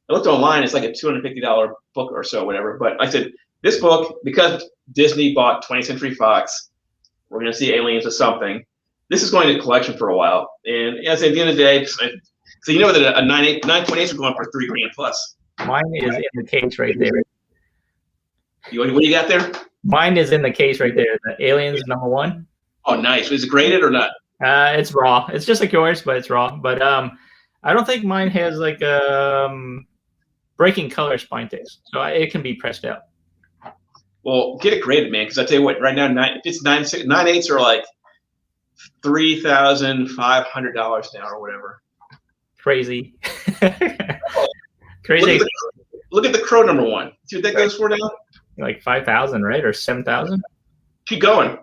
I looked online, it's like a $250 book or so, whatever. But I said, this book, because Disney bought 20th Century Fox, we're going to see Aliens or something. This is going to collection for a while. And at the end of the day, so you know that a 9.8s are going for $3 grand plus. Mine is in the case right there. What do you got there? Mine is in the case right there. The Aliens #1. Oh, nice. Is it graded or not? It's raw. It's just like yours, but it's raw. But I don't think mine has like breaking color spine ticks, so it can be pressed out. Well, get it graded, man. Because I tell you what, right now, if it's 9.8s are like $3,500 now or whatever. Crazy. Crazy. Look at the Crow #1. See what that goes for now? Like 5,000, right, or 7,000? Keep going.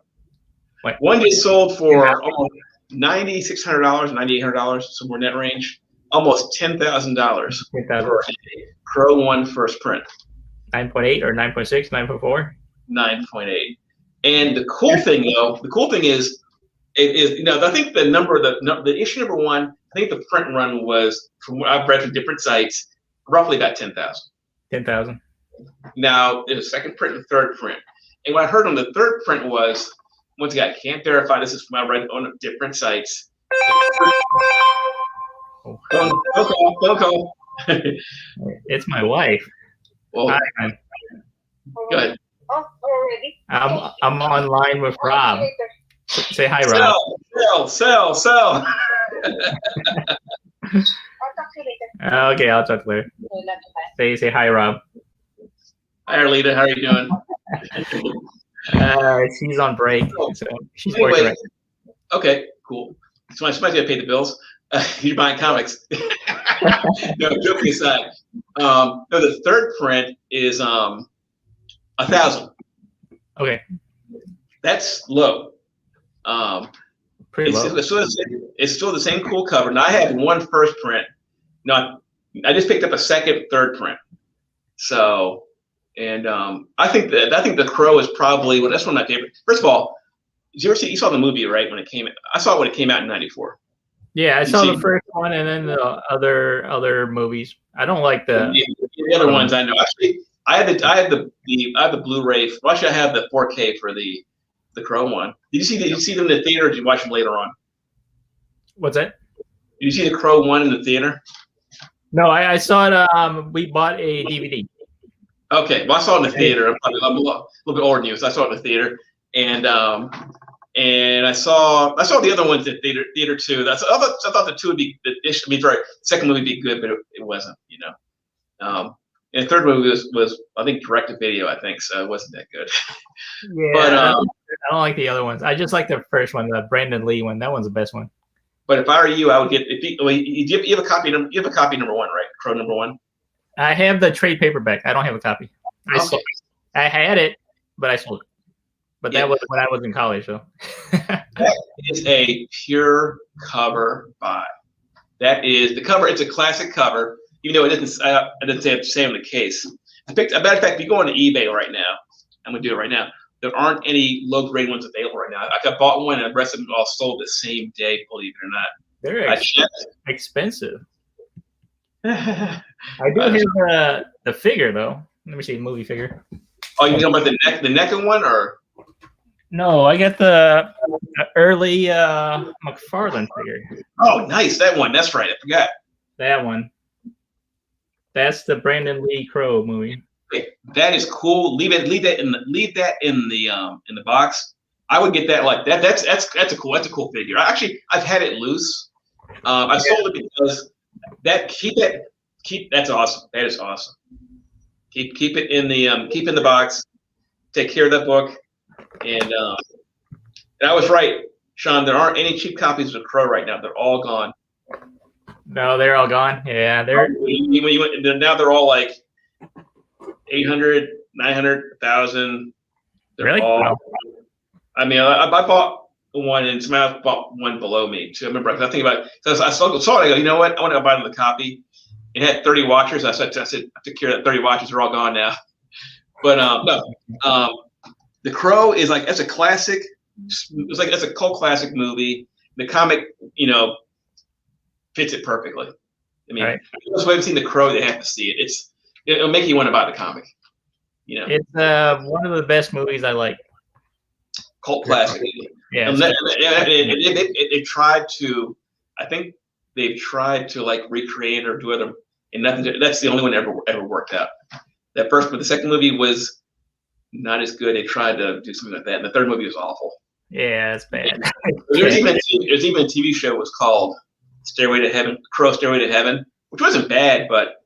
What? One gets sold for almost $9,600, $9,800, somewhere in that range. Almost $10,000 for a Crow 1 first print. 9.8 or 9.6, 9.4? 9.8. And the cool thing, though, is, I think the issue #1, I think the print run was, from what I've read from different sites, roughly about 10,000. 10,000. Now, there's a second print and third print. And what I heard on the third print was, once again, I can't verify this is from I read on different sites. Don't call. It's my wife. Well, Hi. good. I'm online with Rob. Say hi, Rob. Sell. Okay, I'll talk later. Say hi, Rob. Hi, Arlita. How are you doing? She's on break, so she's anyway, working. Right. Okay, cool. So somebody's got to pay the bills. You're buying comics. No, joking aside. No, the third print is 1,000. Okay. That's low. Pretty low. It's still the same cool cover. Now I had one first print. I just picked up a second, third print. So, and I think the Crow is probably that's one of my favorite. First of all, you saw the movie, right? When it came, I saw it when it came out in '94. Yeah, I saw the first one and then the other movies. I don't like the other ones. I know. Actually, I had the Blu-ray. Actually, I have the 4K for the Crow one. Did you see them in the theater, or did you watch them later on? What's that? Did you see the Crow one in the theater? No, I saw it. We bought a DVD. Okay, well, I saw it in the theater. I'm probably a little bit older than you, so I saw it in the theater, and I saw the other ones at theater too. I thought the two would be second movie would be good, but it wasn't. And the third movie was I think direct to video. I think so. It wasn't that good. Yeah, but I don't like the other ones. I just like the first one, the Brandon Lee one. That one's the best one. But if I were you, I would get you have a copy. You have a copy #1, right? Crow #1. I have the trade paperback. I don't have a copy. I had it, but I sold it. But that was when I was in college, so. That is a pure cover buy. That is the cover. It's a classic cover, even though it didn't say on the case. As a matter of fact, if you go on eBay right now, I'm gonna do it right now. There aren't any low grade ones available right now. I bought one, and the rest of them all sold the same day. Believe it or not, they're expensive. I do have the figure though. Let me see, movie figure. Oh, you talking about the NECA one, or? No, I got the early McFarlane figure. Oh, nice, that one. That's right, I forgot. That one. That's the Brandon Lee Crow movie. That is cool. Leave that in the box. I would get that like that. That's a cool figure. I've had it loose. I sold it because that's awesome. That is awesome. Keep it in the box. Take care of that book. And I was right, Sean. There aren't any cheap copies of Crow right now. They're all gone. No, they're all gone. Yeah, now they're all like 800, 900, 1,000. Really? I mean, I bought one, and somebody else bought one below me too. I remember I was thinking about it. So I saw it. I go, you know what? I want to buy another copy. It had 30 watchers. I said, I took care of that. 30 watchers are all gone now. But no, The Crow is like that's a classic. That's a cult classic movie. The comic, fits it perfectly. I mean, those who haven't seen The Crow, they have to see it. It'll make you want to buy the comic. It's one of the best movies I like. Cult classic. Yeah. They tried to. I think they've tried to like recreate or do other, and nothing. That's the only one ever worked out. That first, but the second movie was not as good. They tried to do something like that, and the third movie was awful. Yeah, it's bad. There's even a TV show was called Crow Stairway to Heaven, which wasn't bad, but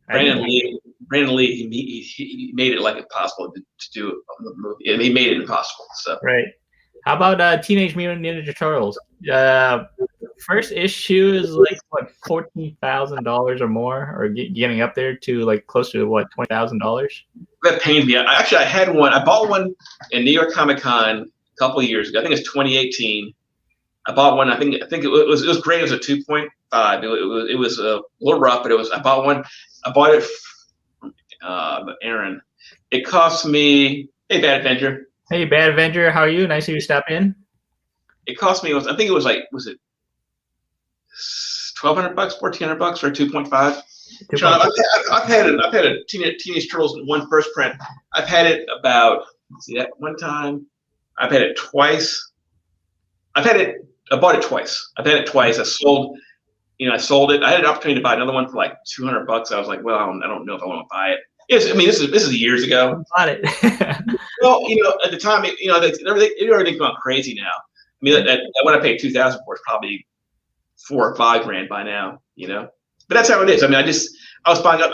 Brandon Lee he made it like impossible to do a movie, and he made it impossible. So right. How about Teenage Mutant Ninja Turtles? First issue is like what $14,000 or more, or getting up there to like close to what $20,000. That pains me. I had one. I bought one in New York Comic Con a couple of years ago. I think it's 2018. I bought one. I think it was great. It was a 2.5. It was a little rough, but I bought one. I bought it from Aaron. It cost me. Hey, Bad Adventure. Hey, Bad Adventure. How are you? Nice of you to stop in. It cost me. I think it was like was it $1,200, $1,400 for a 2.5. Sean, I've had a Teenage Turtles one first print. I've had it about that one time. I've had it twice. I bought it twice. I've had it twice. I sold it. I had an opportunity to buy another one for like $200. I was like, well, I don't know if I want to buy it. Yes, I mean this is years ago. Bought it. Well, at the time, everything's gone crazy now. I mean, that what I paid $2,000 for is probably $4,000 or $5,000 by now. But that's how it is. I mean, I was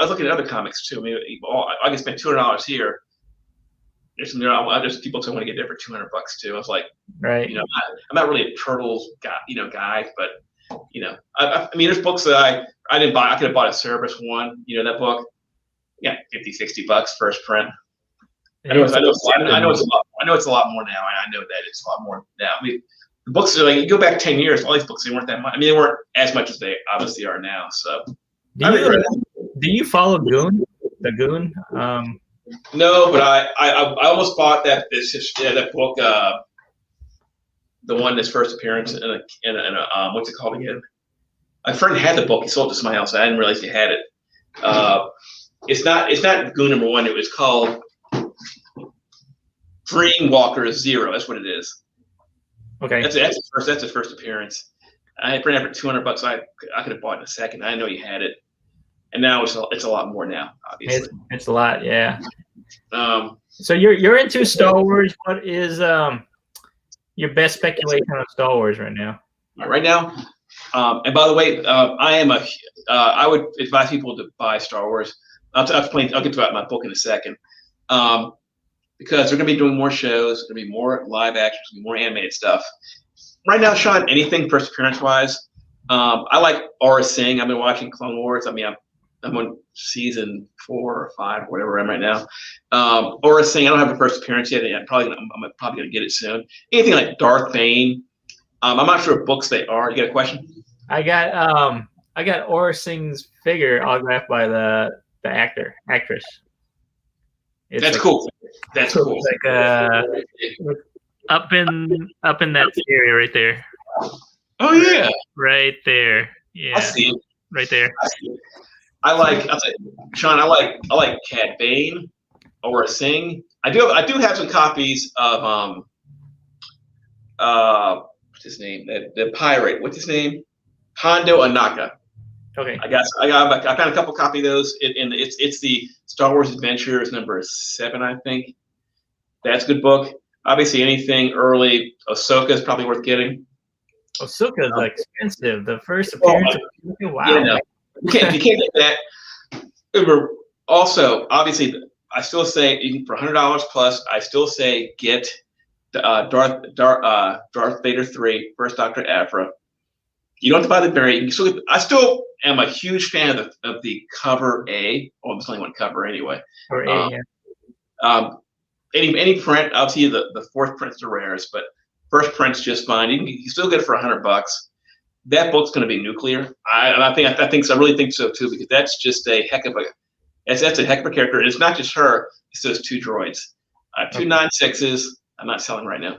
looking at other comics too. I mean, I can spend $200 here. There's people who want to get there for $200 too. I was like, right. I'm not really a Turtles guy, but I mean, there's books that I didn't buy. I could have bought a Cerberus one. That book. Yeah, $50-$60 first print. I know it's a lot more now. I know that it's a lot more now. I mean, the books are like you go back 10 years. All these books, they weren't that much. I mean, they weren't as much as they obviously are now. So, do you follow Goon? The Goon? No, but I almost bought that book. The one that's first appearance in a what's it called again? My friend had the book. He sold it to somebody else. I didn't realize he had it. It's not Goon #1. It was called Dreamwalker Zero. That's what it is. Okay. That's his first appearance. I had printed it for $200. I could have bought it in a second. I didn't know you had it, and now it's a lot more now. Obviously, it's a lot. Yeah. So you're into Star Wars. What is your best speculation on Star Wars right now? Right now, and by the way, I would advise people to buy Star Wars. I'll get to my book in a second. Because they're going to be doing more shows, there's going to be more live action, there's going to be more animated stuff. Right now, Sean, anything first appearance wise, I like Aura Singh. I've been watching Clone Wars. I mean, I'm on season 4 or 5, whatever I'm right now. Aura Singh, I don't have a first appearance yet. I'm probably going to get it soon. Anything like Darth Bane. I'm not sure what books they are. You got a question? I got Aura Singh's figure autographed by the actress. That's cool. That's cool. Like up in that area right there. Oh yeah. Right there. Yeah. I see it. Right there. I see it. Sean, I like Cad Bane, Aura Singh. I do have some copies of what's his name? The pirate. What's his name? Hondo Anaka. Okay. I found a couple copies of those, and it's the Star Wars Adventures #7, I think. That's a good book. Obviously, anything early Ahsoka is probably worth getting. Ahsoka is expensive. The first appearance. Wow. Yeah, no, you can't get that. Also, obviously, I still say even for $100 plus, I still say get Darth Vader 3, First Doctor Aphra. You don't have to buy the variant. I still am a huge fan of the cover A. Well, there's only one cover anyway. Or A, yeah. Any print, obviously the fourth print's the rarest, but first print's just fine. You can still get it for $100. That book's going to be nuclear. I really think so too, because that's just a heck of a character. And it's not just her; it's those two droids, two 9.6s. I'm not selling right now.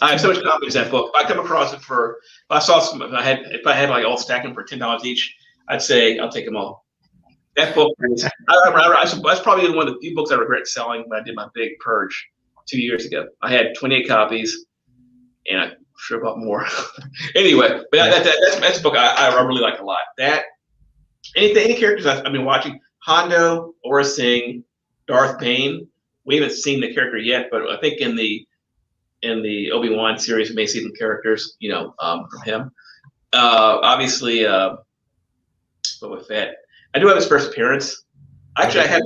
I have so much confidence in that book. If I come across it if I had like all stacking for $10 each, I'd say I'll take them all. That book, that's probably one of the few books I regret selling when I did my big purge 2 years ago. I had 28 copies, and I should have bought more. Anyway, but that's a book I really like a lot. That any characters I've been watching, Hondo, Aura Singh, Darth Bane. We haven't seen the character yet, but I think in the Obi-Wan series, we may see some characters, from him. Obviously, Boba Fett. I do have his first appearance. Actually, I have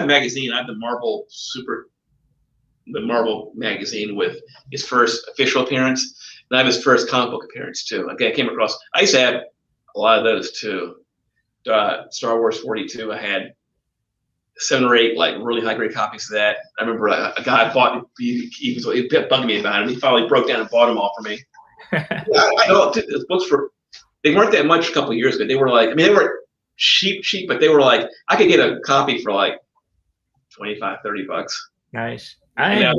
the magazine. I have the Marvel magazine with his first official appearance. And I have his first comic book appearance too. Again, I came across. I used to have a lot of those too. Star Wars 42. I had 7 or 8 like really high grade copies of that. I remember a guy bought. He bugged me about it. And he finally broke down and bought them all for me. I know those books they weren't that much a couple of years ago. They were like, they weren't cheap, but they were like, I could get a copy for like $25-$30. Nice. I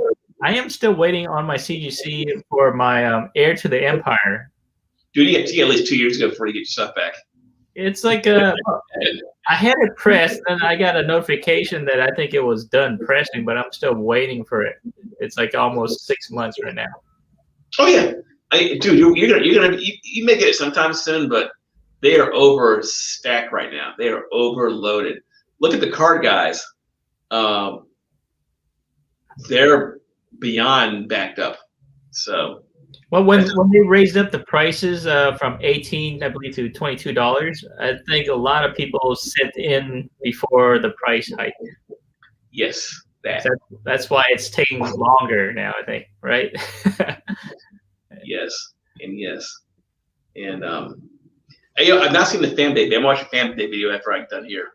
am still waiting on my CGC for my Heir to the Empire. Dude, you get at least 2 years ago before you get your stuff back. It's like I had it pressed, and I got a notification that I think it was done pressing, but I'm still waiting for it. It's like almost 6 months right now. Oh yeah, dude, you may get it sometime soon, but they are overstacked right now. They are overloaded. Look at the card guys. They're beyond backed up. So, well, when they raised up the prices from $18, I believe, to $22, I think a lot of people sent in before the price hike. Yes, that's why it's taking longer now, I think, right? Yes, and I've not seen the fan day. I'm watching fan day video after I'm done here.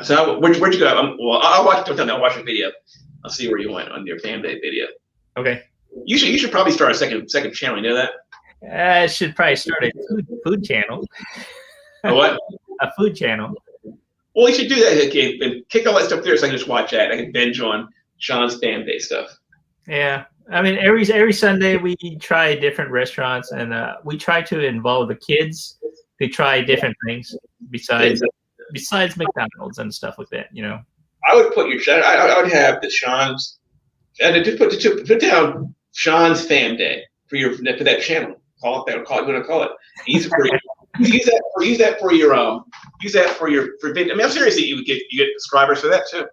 So where'd you go? I'll watch. Don't tell me. I'll watch a video. I'll see where you went on your fan day video. Okay. You should probably start a second channel. You know that? I should probably start a food channel. A what? A food channel. Well, you should do that. Okay, and kick all that stuff there so I can just watch that. I can binge on Sean's fan day stuff. Yeah. Every Sunday we try different restaurants, and we try to involve the kids to try different things besides McDonald's and stuff like that. I would put I would have the Sean's, and just put down Sean's Fan Day for that channel. Call it that. Call it what you want to call it. Use that for your I'm serious that you get subscribers for that too.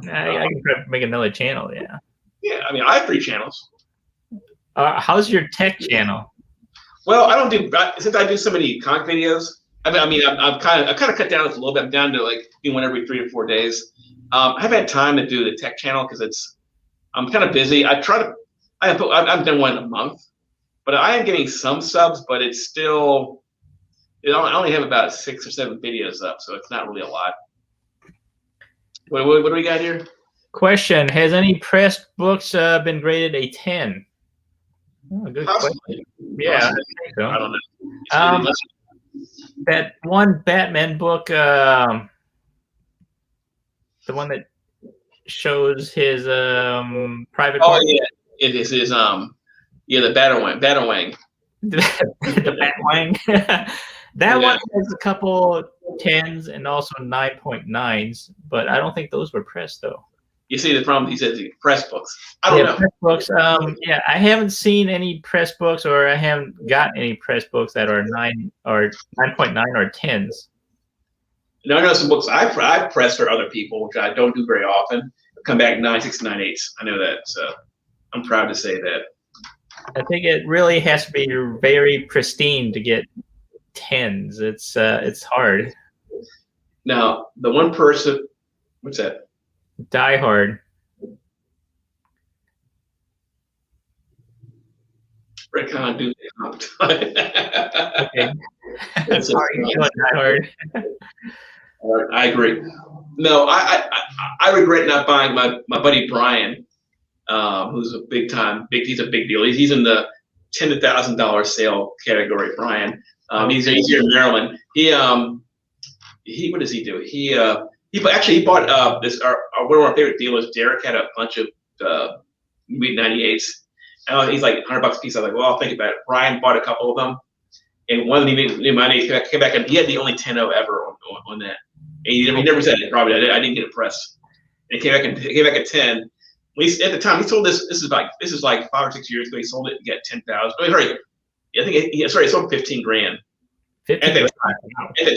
I can make another channel. Yeah. Yeah, I have 3 channels. How's your tech channel? Well, I don't do, since I do so many comic videos. I've kind of cut down a little bit. I'm down to like doing one every 3 or 4 days. I haven't had time to do the tech channel because I'm kind of busy. I've done one a month, but I am getting some subs, but it's still, I only have about 6 or 7 videos up, so it's not really a lot. What do we got here? Question: has any pressed books been graded a 10? Oh, good question. Yeah, I think so. I don't know. That one Batman book, the one that shows his private. Oh yeah, it is his the Batawang. The Batwang. That one has a couple 10s and also 9.9s, but I don't think those were pressed though. You see the problem? He says the press books. I don't know. Press books. Yeah, I haven't seen any press books, or I haven't got any press books that are 9 or 9.9 or 10s. No, I know some books I've pressed for other people, which I don't do very often. Come back 9.6, 9.8. I know that, so I'm proud to say that. I think it really has to be very pristine to get 10s. It's hard. Now, the one person, what's that? Die Hard. Retcon do. Okay. Sorry, you want Die Hard. I agree. No, I regret not buying my buddy Brian, who's a he's a big deal. He's in the $10 to $1,000 sale category. Brian, he's here in Maryland. He what does he do? He bought this. One of our favorite dealers, Derek, had a bunch of New 98s. And he's like $100 a piece. I was like, well, I'll think about it. Brian bought a couple of them, and one of the New 98s came back, and he had the only 10.0 ever on that. And he never said it. Probably I didn't get it pressed. And it came back at 10. At the time he sold this. This is like 5 or 6 years ago. He sold it and got 10,000. Oh, sorry, I think he sold 15 grand. 15 at the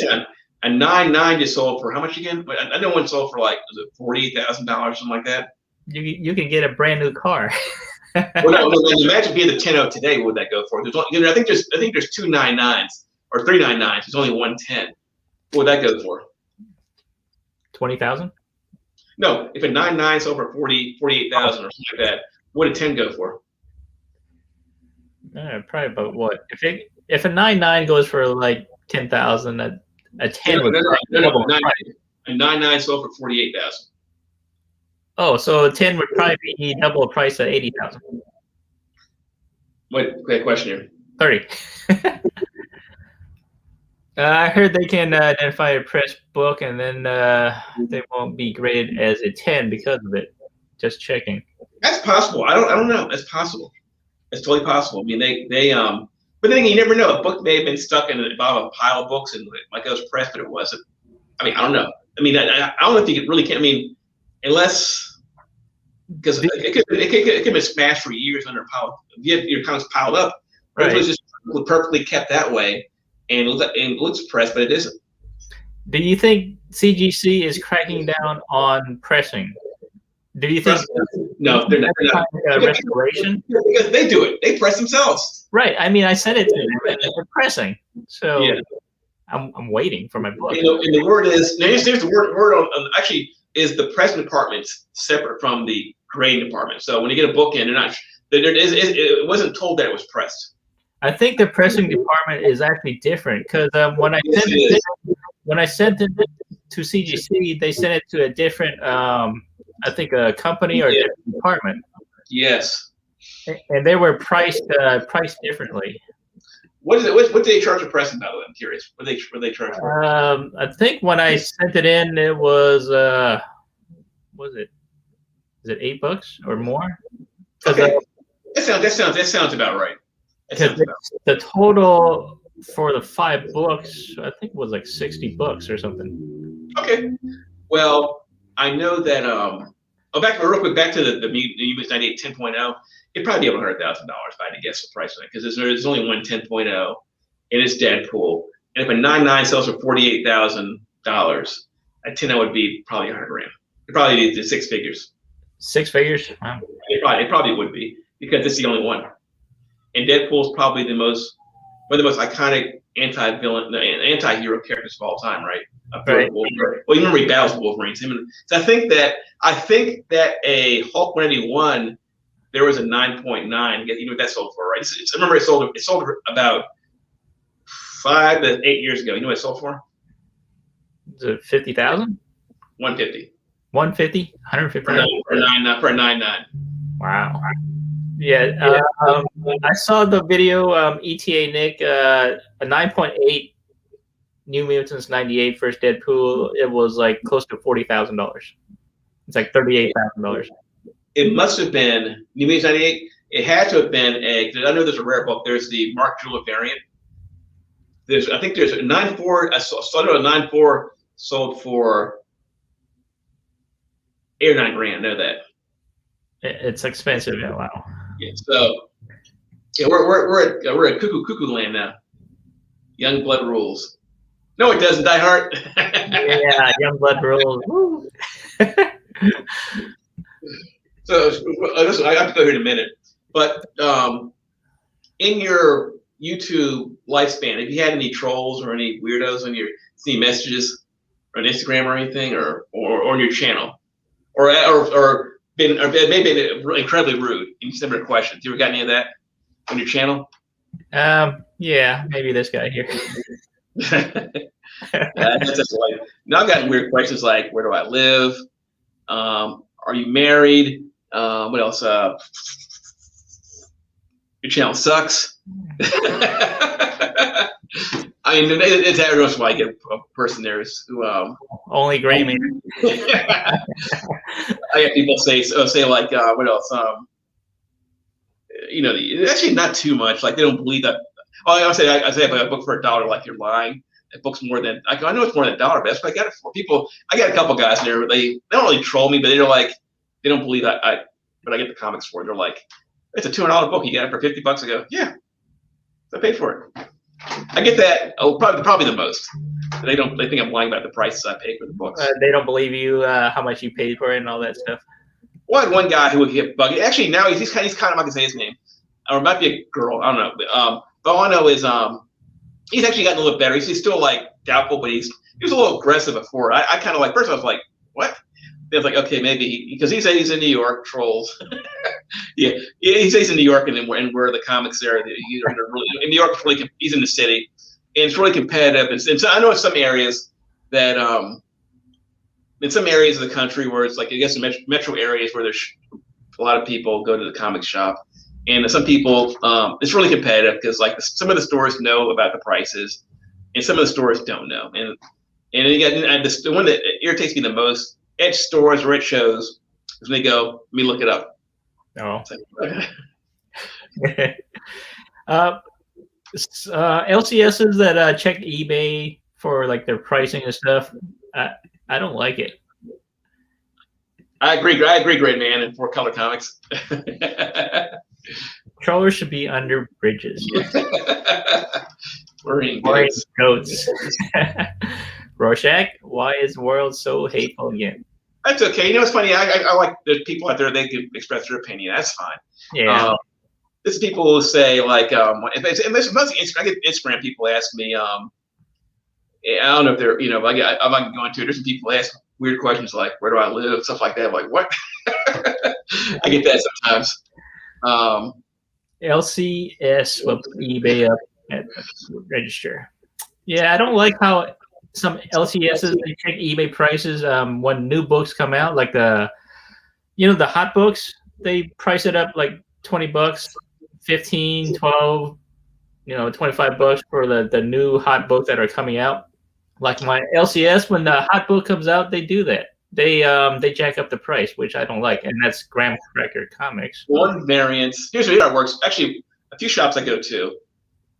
time. A 9.9 just sold for how much again? I know one sold for like, was it $48,000, something like that. You can get a brand new car. Well, no, imagine being the 10.0 today. What would that go for? I think there's 2 9.9s or 3 9.9s. There's only 1 10. What would that go for? 20,000? No, if a 9.9 sold for 48,000 or something like that, what did 10 go for? Probably about what? If a 9.9 goes for like 10,000, a 10 would no. A 9.9 sold for 48,000. Oh, so a 10 would probably be double the price at 80,000. What question here? 30. I heard they can identify a press book, and then they won't be graded as a 10 because of it. Just checking. That's possible. I don't know. That's possible. It's totally possible. I mean, but then you never know. A book may have been stuck in the bottom of a pile of books, and like it was pressed, but it wasn't. I mean, I don't know. I mean, I don't know if you really can. I mean, unless because it could be smashed for years under a pile. You have your comics piled up. Right. It was just perfectly kept that way, and it looks pressed, but it isn't. Do you think CGC is cracking down on pressing? Do you think? No, they're not. Restoration? Because they do it. They press themselves. Right. I mean, I sent it to them, and they're pressing. So yeah. I'm waiting for my book. And the word is there's the word on actually is the press department separate from the grading department. So when you get a book in, it wasn't told that it was pressed. I think the pressing department is actually different because when I sent it to CGC, they sent it to a different, I think, a company or a different department. Yes. And they were priced differently. What is it? What did they charge for pressing? By the way, I'm curious. What they charge for? I think when I sent it in, it was was it? Is it $8 or more? Okay. That sounds about right. The total for the 5 books, I think, was like $60 or something. Okay. Well, I know that. Real quick, back to the Amazing 98 10.0. It'd probably be $100,000 if I had to guess the price on it, because there's only one 10.0, and it's Deadpool. And if a 9.9 sells for $48,000, a 10.0 would be probably $100,000. It'd probably be 6 figures. 6 figures? Wow. It probably would be, because it's the only one. And Deadpool's probably one of the most iconic anti-hero characters of all time, right? Right. Well, you remember he battles Wolverine. So I think that a Hulk 181, there was a 9.9. You know what that sold for, right? I remember it sold for about 5 to 8 years ago. You know what it sold for? Is it 50,000? 150. 150? 150? For a 9.9. Wow. Yeah. I saw the video. ETA Nick, a 9.8 New Mutants 98 first Deadpool. It was like close to $40,000. It's like $38,000. It must have been New Mutants 98. It had to have been I know there's a rare book. There's the Mark Jewell variant. I think there's a 9.4. I saw a 9.4 sold for $8 or $9 grand. I know that. It's expensive. Yeah, wow. Yeah, so yeah, we're at cuckoo land now. Young blood rules. No, it doesn't. Die Hard. Yeah, young blood rules. Woo. So I have to go here in a minute, but in your YouTube lifespan, have you had any trolls or any weirdos on your messages on Instagram or anything, or on your channel, or maybe incredibly rude in similar questions? You ever got any of that on your channel? Yeah, maybe this guy here. That's like, now I've gotten weird questions like, where do I live? Are you married? What else? Your channel sucks. I mean, it's every once in a while I get a person there who only great man. I get people say like, what else? You know, actually not too much. Like they don't believe that. Oh, I say I buy a book for $1, like you're lying. That book's more than I know it's more than $1, but that's what I got it for. People, I got a couple guys there, but they don't really troll me, but they're like, they don't believe that but I get the comics for it. They're like, it's a $200 book. You got it for $50 ago. Yeah, so I paid for it. I get that. Oh, probably the most. They think I'm lying about the prices I paid for the books. They don't believe you how much you paid for it and all that stuff. Well, I had one guy who would get buggy. Actually, now he's kind of I can say his name, or it might be a girl. I don't know. But all I know is he's actually gotten a little better. He's still like doubtful, but he was a little aggressive before. I kind of like first I was like, what? Then I was like, okay, maybe because he said he's in New York, trolls. Yeah, he says he's in New York, and where the comics are. In New York, he's in the city, and it's really competitive. And so I know in some areas that in some areas of the country where it's like I guess in metro areas where there's a lot of people go to the comic shop, and some people it's really competitive because like some of the stores know about the prices, and some of the stores don't know. And the one that irritates me the most at stores or at shows is when they go, let me look it up. Oh. LCSs that check eBay for like their pricing and stuff, I don't like it. I agree, great man, in 4-Color Comics. Trollers should be under bridges. Worrying goats. Rorschach, why is the world so hateful again? That's okay. You know, it's funny. I like there's people out there, they can express their opinion. That's fine. Yeah. There's people who say like, I get Instagram people ask me, I don't know if they're, you know, I'm not going to. There's some people ask weird questions like, where do I live? Stuff like that. I'm like, what? I get that sometimes. LCS will eBay up at the register. Yeah, I don't like how some LCSs they check eBay prices when new books come out, like the hot books, they price it up like $20, 15, 12, $25 for the new hot books that are coming out. Like my LCS, when the hot book comes out, they do that. They jack up the price, which I don't like, and that's Graham Cracker Comics. One variant. Here's how it works. Actually, a few shops I go to,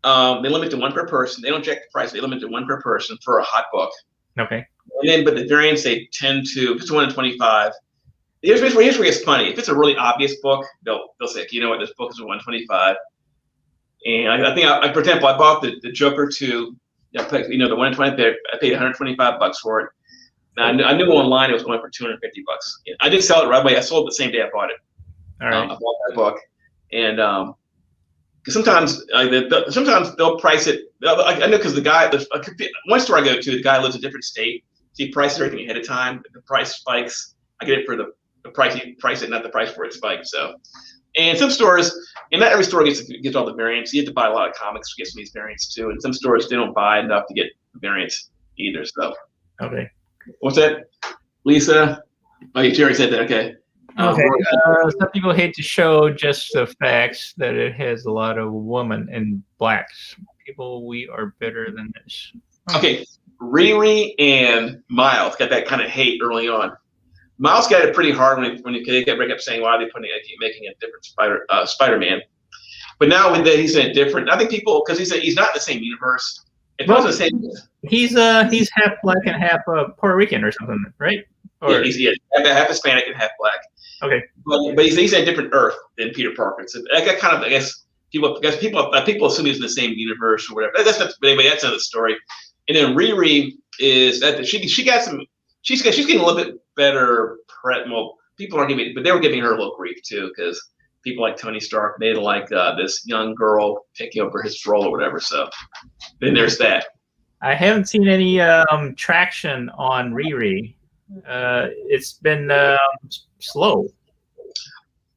they limit to one per person. They don't check the price. They limit to one per person for a hot book. Okay. And then, but the variants they tend to. If it's 1 in 25. Here's where it gets funny. If it's a really obvious book, they'll say, you know what, this book is a 125. And I think, for example, I bought the Joker 2. The 1 in 20. I paid $125 for it. Now, I knew online it was going for $250. I did sell it right away. I sold it the same day I bought it. All right. I bought that book, and because sometimes they'll price it. I know because the guy, one store I go to, the guy lives in a different state. So he prices everything ahead of time. If the price spikes, I get it for the price he priced it, not the price where it spiked. So, and some stores, and not every store gets all the variants. You have to buy a lot of comics to get some of these variants too. And some stores they don't buy enough to get variants either. So, okay. What's that, Lisa? Oh, you already said that. Okay. Okay. Some people hate to show just the facts that it has a lot of women and blacks. People, we are better than this. Okay. Riri and Miles got that kind of hate early on. Miles got it pretty hard when they kept saying, "Why are they making a different Spider-Man?" But now he's in a different. I think people because he's not in the same universe. It wasn't the same. He's half black and half Puerto Rican or something, right? Or half Hispanic and half black. okay. But he's in a different Earth than Peter Parker. So I got kind of, I guess people assume he's in the same universe or whatever. But anyway, that's another story. And then Riri is that she's getting a little bit better. Well, people aren't giving, but they were giving her a little grief too, because people like Tony Stark, they like this young girl taking over his role or whatever. So then there's that. I haven't seen any traction on Riri. It's been slow.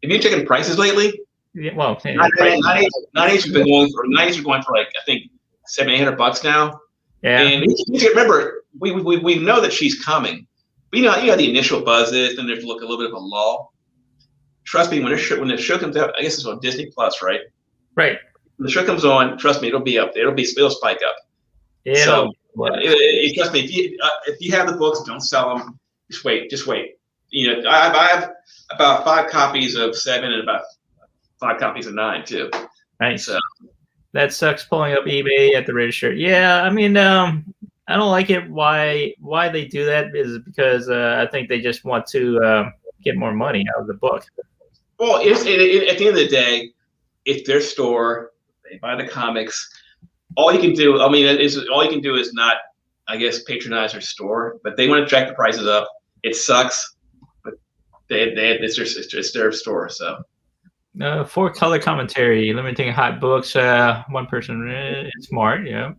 Have you checking prices lately? Yeah, well, 90s are going for like I think $700-800 now. Yeah. And you remember, we know that she's coming. But you know the initial buzzes, and there's a little bit of a lull. Trust me, when the show comes out, I guess it's on Disney Plus, right? Right. When the show comes on, trust me, it'll be up there. It'll spike up. Yeah. So trust me, if you have the books, don't sell them. Just wait. You know, I have about 5 copies of 7 and about 5 copies of 9 too. Nice. So that sucks pulling up eBay at the register. Yeah, I mean, I don't like it. Why they do that is because I think they just want to get more money out of the book. Well, at the end of the day, it's their store. They buy the comics. All you can do, is not, I guess, patronize their store, but they want to jack the prices up. It sucks, but it's their store. So 4 color commentary, limiting hot books. One person, smart, yeah.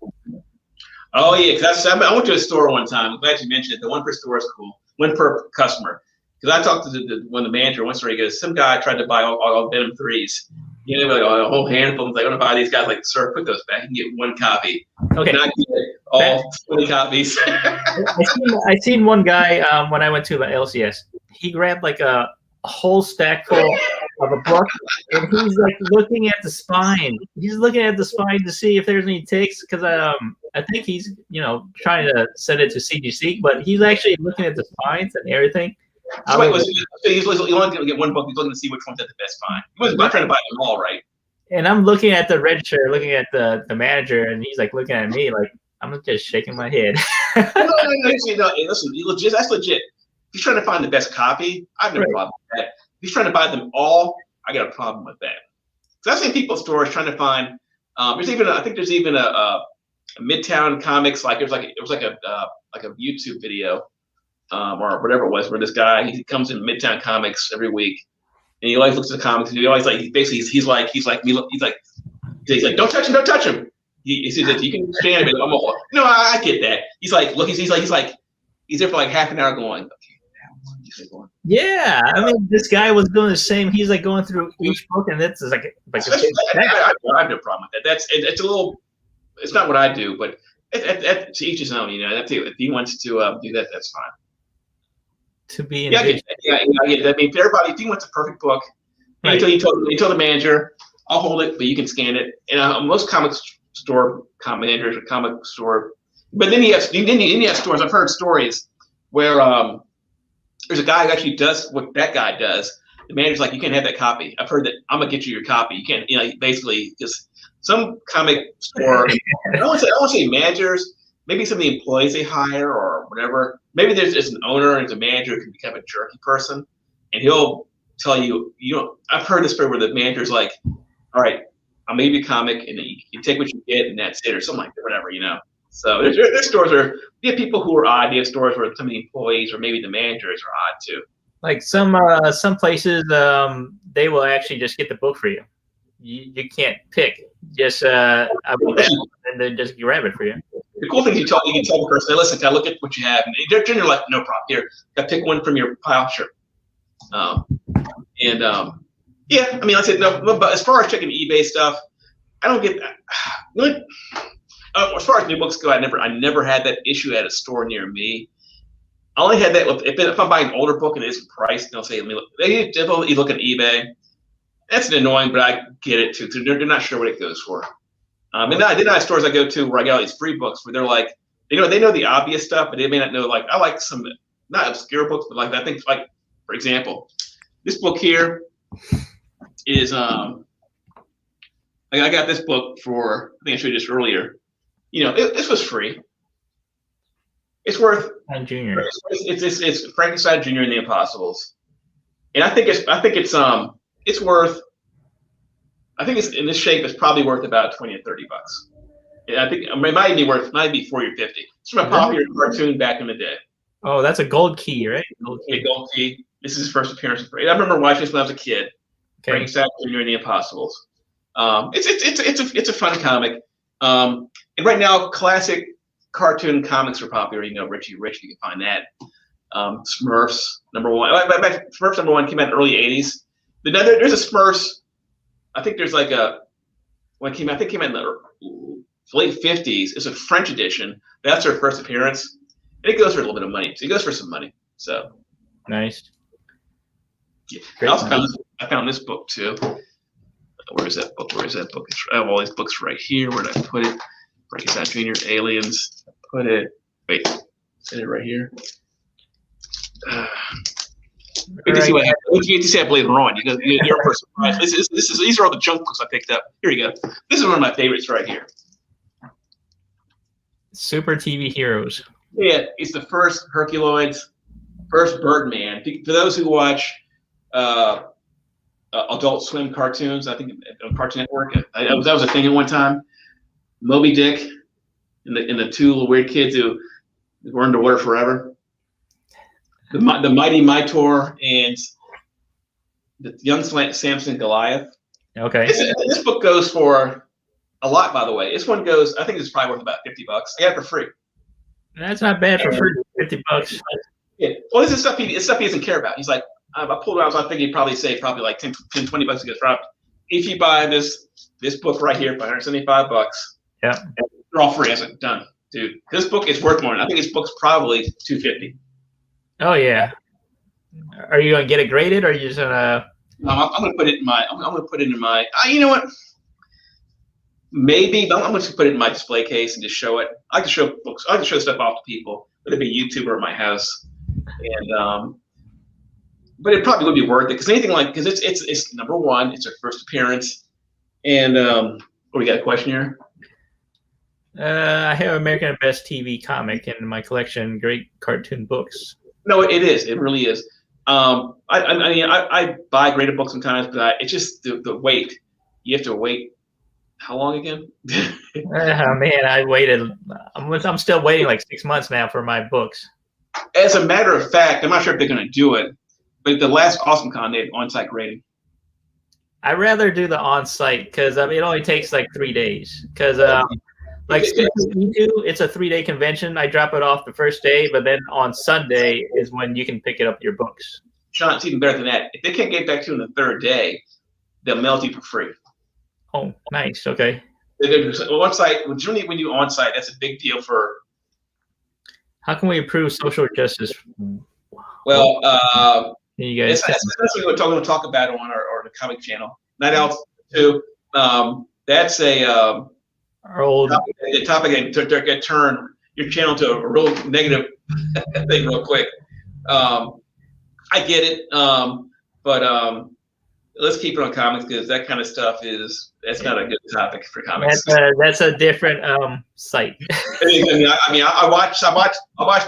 Oh yeah, because I went to a store one time. I'm glad you mentioned it. The 1 per store is cool. 1 per customer. Because I talked to the manager one story. He goes, some guy tried to buy all Venom 3s. You know, like a whole handful. Like, I want to buy these guys. Like, sir, put those back and get 1 copy. Okay. Not get all 20 copies. I seen one guy when I went to the LCS. He grabbed like a whole stack full of a book, and he's like looking at the spine. He's looking at the spine to see if there's any ticks, because I think he's trying to send it to CGC, but he's actually looking at the spines and everything. So he's only going to get 1 book. He's looking to see which one's at the best find. He wasn't trying to buy them all, right? And I'm looking at the register, looking at the manager, and he's like looking at me like I'm just shaking my head. No, listen, that's legit. If he's trying to find the best copy, I have no problem with that. If he's trying to buy them all, I got a problem with that. So I've seen people at stores trying to find. I think there's even a MidTown Comics, like it was like a YouTube video. Or whatever it was, where this guy, he comes in MidTown Comics every week, and he always looks at the comics, and he always like, he's like, don't touch him. He says that you can stand it. I get that. He's like, look, he's there for like half an hour going. Okay, yeah, I mean, this guy was doing the same. He's like going through each book, and it's like I have no problem with that. It's a little, it's not what I do, but to each his own. If he wants to do that, that's fine. To be I mean, for everybody, if you want the perfect book, right. you told the manager, I'll hold it, but you can scan it. And most comic managers or comic store, but then you have stores. I've heard stories where there's a guy who actually does what that guy does. The manager's like, you can't have that copy. I've heard that. I'm gonna get you your copy. You can't. Basically, just some comic store. I don't want to say managers. Maybe some of the employees they hire or whatever. Maybe there's just an owner and a manager who can become a jerky person, and he'll tell you, I've heard this story where the manager's like, all right, I'll make you a comic, and then you take what you get, and that's it, or something like that, whatever, So there's stores where you have people who are odd. You have stores where some of the employees or maybe the managers are odd too. Like some places, they will actually just get the book for you. You can't pick. Just I want that, and then just grab it for you. The cool thing is you can tell the person, hey, listen, can I look at what you have? And they're generally like, no problem. Here, got pick one from your pile, sure. Yeah, I mean, like I said, no, but as far as checking eBay stuff, I don't get that. As far as new books go, I never had that issue at a store near me. I only had that if I'm buying an older book and it isn't priced, they'll say, they definitely look at eBay. That's annoying, but I get it too. They're not sure what it goes for. And then I have stores I go to where I get all these free books where they're like, they know the obvious stuff, but they may not know. Like, I like some not obscure books, but like I think, like for example, this book here is I got this book for, I think I showed you this earlier. This was free. It's worth. Junior. It's Frankenstein Junior and the Impossibles, and I think it's worth. I think it's in this shape. It's probably worth about $20 or $30. Yeah, I think it might be $40 or $50. It's from a popular cartoon back in the day. Oh, that's a gold key, right? Gold key. This is his first appearance. I remember watching this when I was a kid. Okay. Frankenstein Junior and the Impossibles. It's a fun comic. And right now, classic cartoon comics are popular. You know, Richie Rich, you can find that. Smurfs #1. Smurfs #1 came out in the early '80s. There's a Smurfs. I think there's like when it came out. I think it came out in the late '50s. It's a French edition. That's their first appearance, and it goes for a little bit of money. So it goes for some money. So nice. Yeah. I found this book too. Where is that book? I have all these books right here. Where did I put it? Frankenstein Junior, Aliens. Put it. Wait, is it right here? Wait to see what happens. You get to see that later on. You're for surprise. These are all the junk books I picked up. Here you go. This is one of my favorites right here. Super TV Heroes. Yeah, it's the first Herculoids, first Birdman. For those who watch Adult Swim cartoons, I think on Cartoon Network, that was a thing at one time. Moby Dick and the two little weird kids who were underwater forever. The Mighty Mitor and the Young Samson Goliath. Okay. This book goes for a lot, by the way. This one goes, I think it's probably worth about $50. I got it for free. That's not bad for free. $50. Yeah. Well, this is stuff he doesn't care about. He's like, I pulled it out, so I think he'd probably say like $10, $20 to get dropped. If you buy this book right here for $175, yeah, they're all free. I said, done, dude. This book is worth more. I think this book's probably $250. Oh yeah. Are you gonna get it graded, or are you just gonna? No, I'm gonna put it in my. I'm gonna put it in my. You know what? Maybe, but I'm gonna put it in my display case and just show it. I like to show books. I like to show stuff off to people, whether it be YouTube or at my house, and but it probably would be worth it because it's #1. It's her first appearance, and we got a question here. I have American Best TV comic in my collection. Great cartoon books. No, it is. It really is. I buy graded books sometimes, but it's just the wait. You have to wait. How long again? Man, I waited. I'm still waiting like 6 months now for my books. As a matter of fact, I'm not sure if they're going to do it, but at the last Awesome Con, they had on-site grading. I'd rather do the on-site because it only takes like 3 days. Because like it's a 3-day convention. I drop it off the first day, but then on Sunday is when you can pick it up your books. Sean, it's even better than that. If they can't get back to you on the third day, they'll mail it to you for free. Oh, nice. Okay. On-site, generally when you on-site, that's a big deal for. How can we improve social justice? Well, you guys. That's what we're going to talk about on the comic channel. Night Owls too. That's our old topic that turn your channel to a real negative thing real quick. I get it, but let's keep it on comics because that kind of stuff that's not a good topic for comics. That's a different site. I watch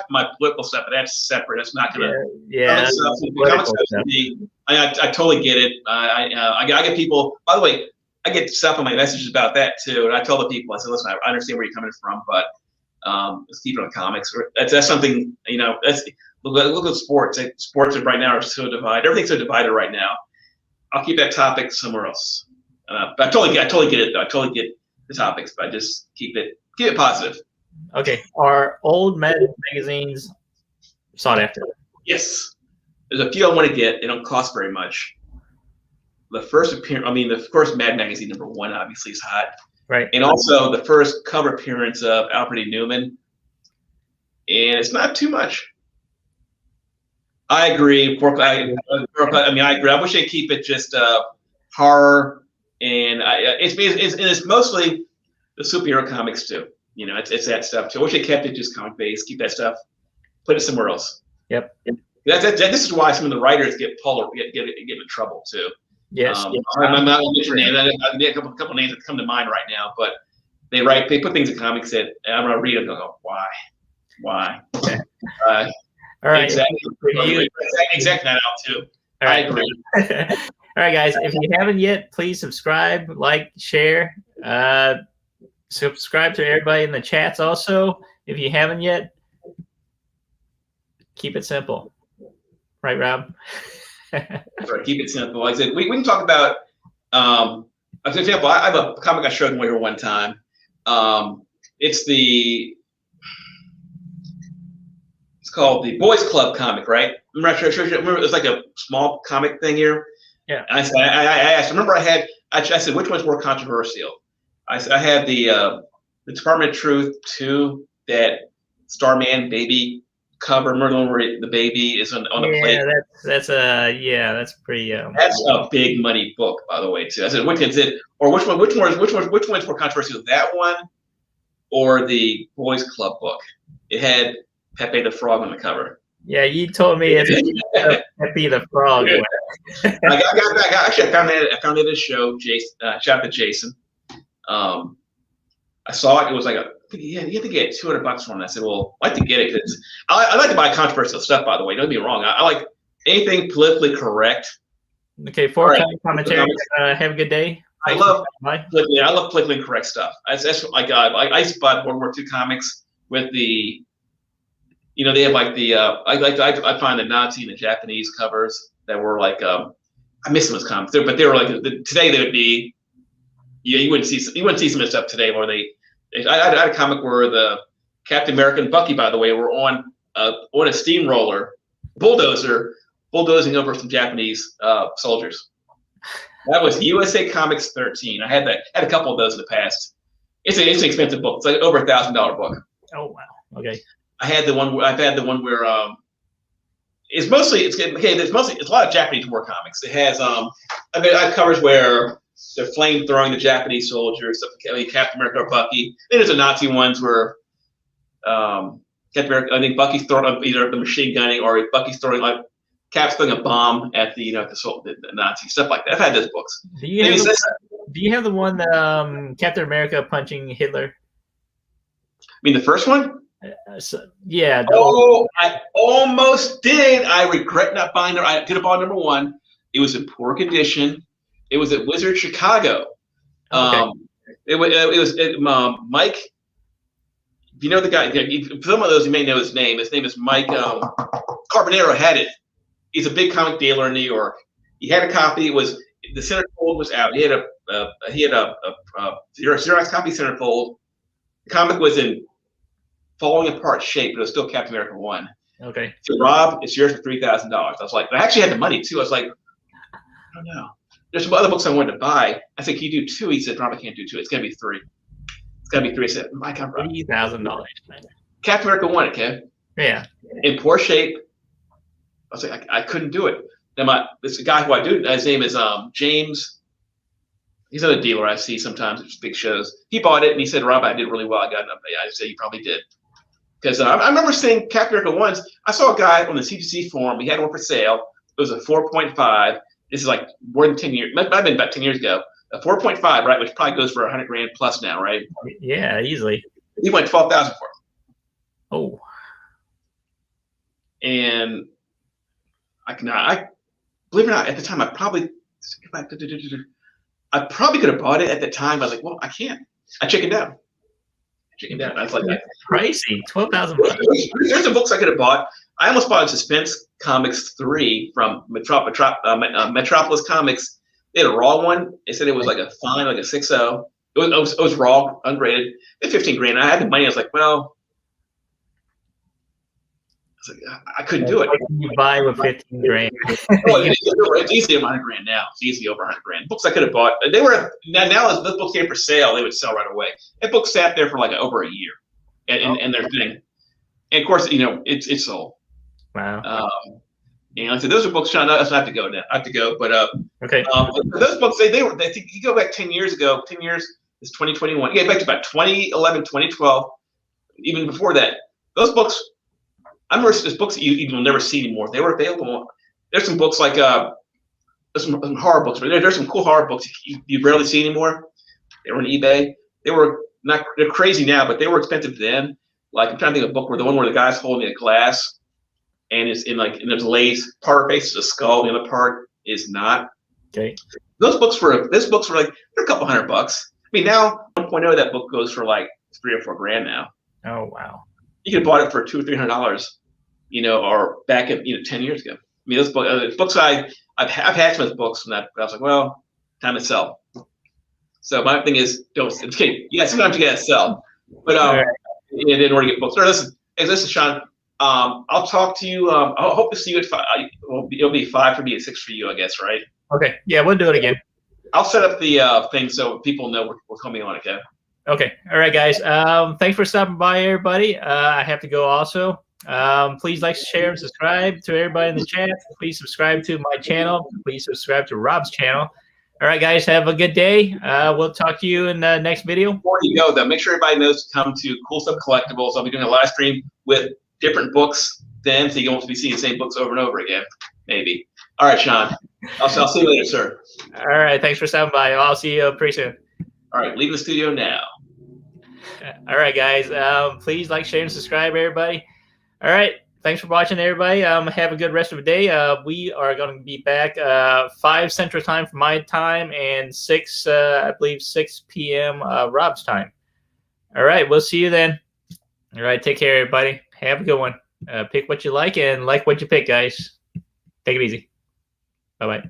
my political stuff, but that's separate. That's not gonna. Yeah. Comics stuff I totally get it. I get people. By the way, I get stuff on my messages about that too, and I tell the people. I say, listen, I understand where you're coming from, but let's keep it on comics. That's something That's look at sports. Sports right now are so divided. Everything's so divided right now. I'll keep that topic somewhere else. But I totally get it. Though. I totally get the topics, but I just keep it positive. Okay. Are old magazines sought after? Yes. There's a few I want to get. They don't cost very much. The first the first Mad Magazine #1 obviously is hot. Right. And also the first cover appearance of Alfred E. Newman. And it's not too much. I agree. I agree. I wish they'd keep it just horror, and it's mostly the superhero comics too. It's that stuff too. I wish they kept it just comic based. Keep that stuff. Put it somewhere else. Yep. This is why some of the writers get in trouble too. Yes. I'm not going to mention names. I have a couple names that come to mind right now, but they put things in comics that I'm going to read them and go, why? Why? All right. Exactly that out too. All right. I agree. All right, guys. If you haven't yet, please subscribe, like, share. Subscribe to everybody in the chats also. If you haven't yet, keep it simple. Right, Rob? Right, keep it simple. Like I said, we can talk about, as an example, I have a comic I showed here one time. It's called the Boys Club comic, right? Remember it was like a small comic thing here? Yeah. And I asked, I said, which one's more controversial? I had the Department of Truth 2, that Starman baby cover. Remember the one where the baby is on the plate? That's pretty. That's a big money book, by the way, too. I said, which one's more controversial? That one or the Boys Club book? It had Pepe the Frog on the cover. Yeah, you told me it's Pepe the Frog. I found it at a show. Shout out to Jason. I saw it. It was like you have to get $200 for it. I said, well, I'd like to get it because I like to buy controversial stuff. By the way, don't get me wrong. I like anything politically correct. Okay, commentary. Have a good day. I love politically correct stuff. That's like I used to buy World War II comics with the. They have like the I find the Nazi and the Japanese covers that were like I miss them as comics, but they were like today they would be you wouldn't see some of this stuff today where I had a comic where the Captain America and Bucky, by the way, were on a steamroller bulldozing over some Japanese soldiers. That was USA Comics 13. I had a couple of those in the past. It's an expensive book. It's like over $1,000 book. Oh wow. Okay. I've had the one where it's a lot of Japanese war comics. It has I have covers where they're flame throwing the Japanese soldiers, Captain America or Bucky. Then there's the Nazi ones where Captain America, I think Bucky's throwing either the machine gunning or Bucky's throwing Cap's throwing a bomb at the Nazi stuff like that. I've had those books. Do you have the one Captain America punching Hitler? I mean the first one? Yeah. I almost did. I regret not buying it. I could have bought number one. It was in poor condition. It was at Wizard Chicago. Okay. It was Mike. If you know the guy, some of those you may know his name. His name is Mike Carbonero. Had it. He's a big comic dealer in New York. He had a copy. It was the centerfold was out. He had a Xerox copy centerfold. The comic was in falling apart shape, but it was still Captain America 1. Okay. So Rob, it's yours for $3,000. I was like, I actually had the money too. I was like, I don't know. There's some other books I wanted to buy. I said, can you do 2? He said, Rob, I can't do 2. It's gonna be 3. It's gotta be 3. I said, my God, Rob. $3,000. Captain America 1, okay? Yeah. In poor shape. I was like, I couldn't do it. Then this guy who I do, his name is James. He's another dealer I see sometimes at big shows. He bought it and he said, Rob, I did really well. I said, you probably did. Because I remember seeing Captain America once. I saw a guy on the CGC forum. He had one for sale. It was a 4.5. This is like more than 10 years. Might have been about 10 years ago. A 4.5, right? Which probably goes for $100,000 plus now, right? Yeah, easily. He went $12,000 for it. Oh. And I believe it or not, at the time I probably could have bought it at the time. I was like, well, I can't. I chickened out. I was like, that's pricey. $12,000. There's some books I could have bought. I almost bought Suspense Comics 3 from Metropolis Comics. They had a raw one. They said it was like a fine, like a 6.0. It was raw, unrated. It's $15,000. I had the money. I was like, well, I couldn't do it. What can you buy with $15,000? It's easily over $100,000 now. It's easily over $100,000. Books I could have bought. They were now as the books came for sale, they would sell right away. That book sat there for like over a year, and their thing. And of course, it's sold. Wow. And I said those are books. Sean, I have to go now. I have to go. But okay. Those books they were. I think you go back 10 years ago. 10 years is 2021. Yeah, back to about 2011, 2012, even before that. Those books. I remember there's books that you will never see anymore. They were available. There's some books like there's some horror books. There's some cool horror books you rarely see anymore. They were on eBay. They're crazy now, but they were expensive then. Like I'm trying to think of a book where the one where the guy's holding a glass, and it's in like and there's a lady's part of her face is a skull, the other part is not. Okay. This book's for like they're a couple $100. I mean now 1.0 that book goes for like $3 or $4 now. Oh wow. You could have bought it for $200 or $300, or back in 10 years ago. I mean, this book, books I've had some of those books, and I was like, well, time to sell. So my thing is, don't. It's okay. Yeah, sometimes you gotta sell, but in order to get books. Listen, Sean. I'll talk to you. I'll hope to see you at 5. It'll be 5 for me and 6 for you, I guess, right? Okay. Yeah, we'll do it again. I'll set up the thing so people know we're coming on again. Okay. All right, guys. Thanks for stopping by, everybody. I have to go also. Please like, share, and subscribe to everybody in the chat. Please subscribe to my channel. Please subscribe to Rob's channel. All right, guys. Have a good day. We'll talk to you in the next video. Before you go, though, make sure everybody knows to come to Cool Stuff Collectibles. I'll be doing a live stream with different books then, so you won't be seeing the same books over and over again, maybe. All right, Sean. I'll see you later, sir. All right. Thanks for stopping by. I'll see you pretty soon. All right. Leave the studio now. All right, guys. Please like, share, and subscribe, everybody. All right. Thanks for watching, everybody. Have a good rest of the day. We are going to be back 5 Central Time for my time and 6, I believe, 6 p.m. Rob's time. All right. We'll see you then. All right. Take care, everybody. Have a good one. Pick what you like and like what you pick, guys. Take it easy. Bye-bye.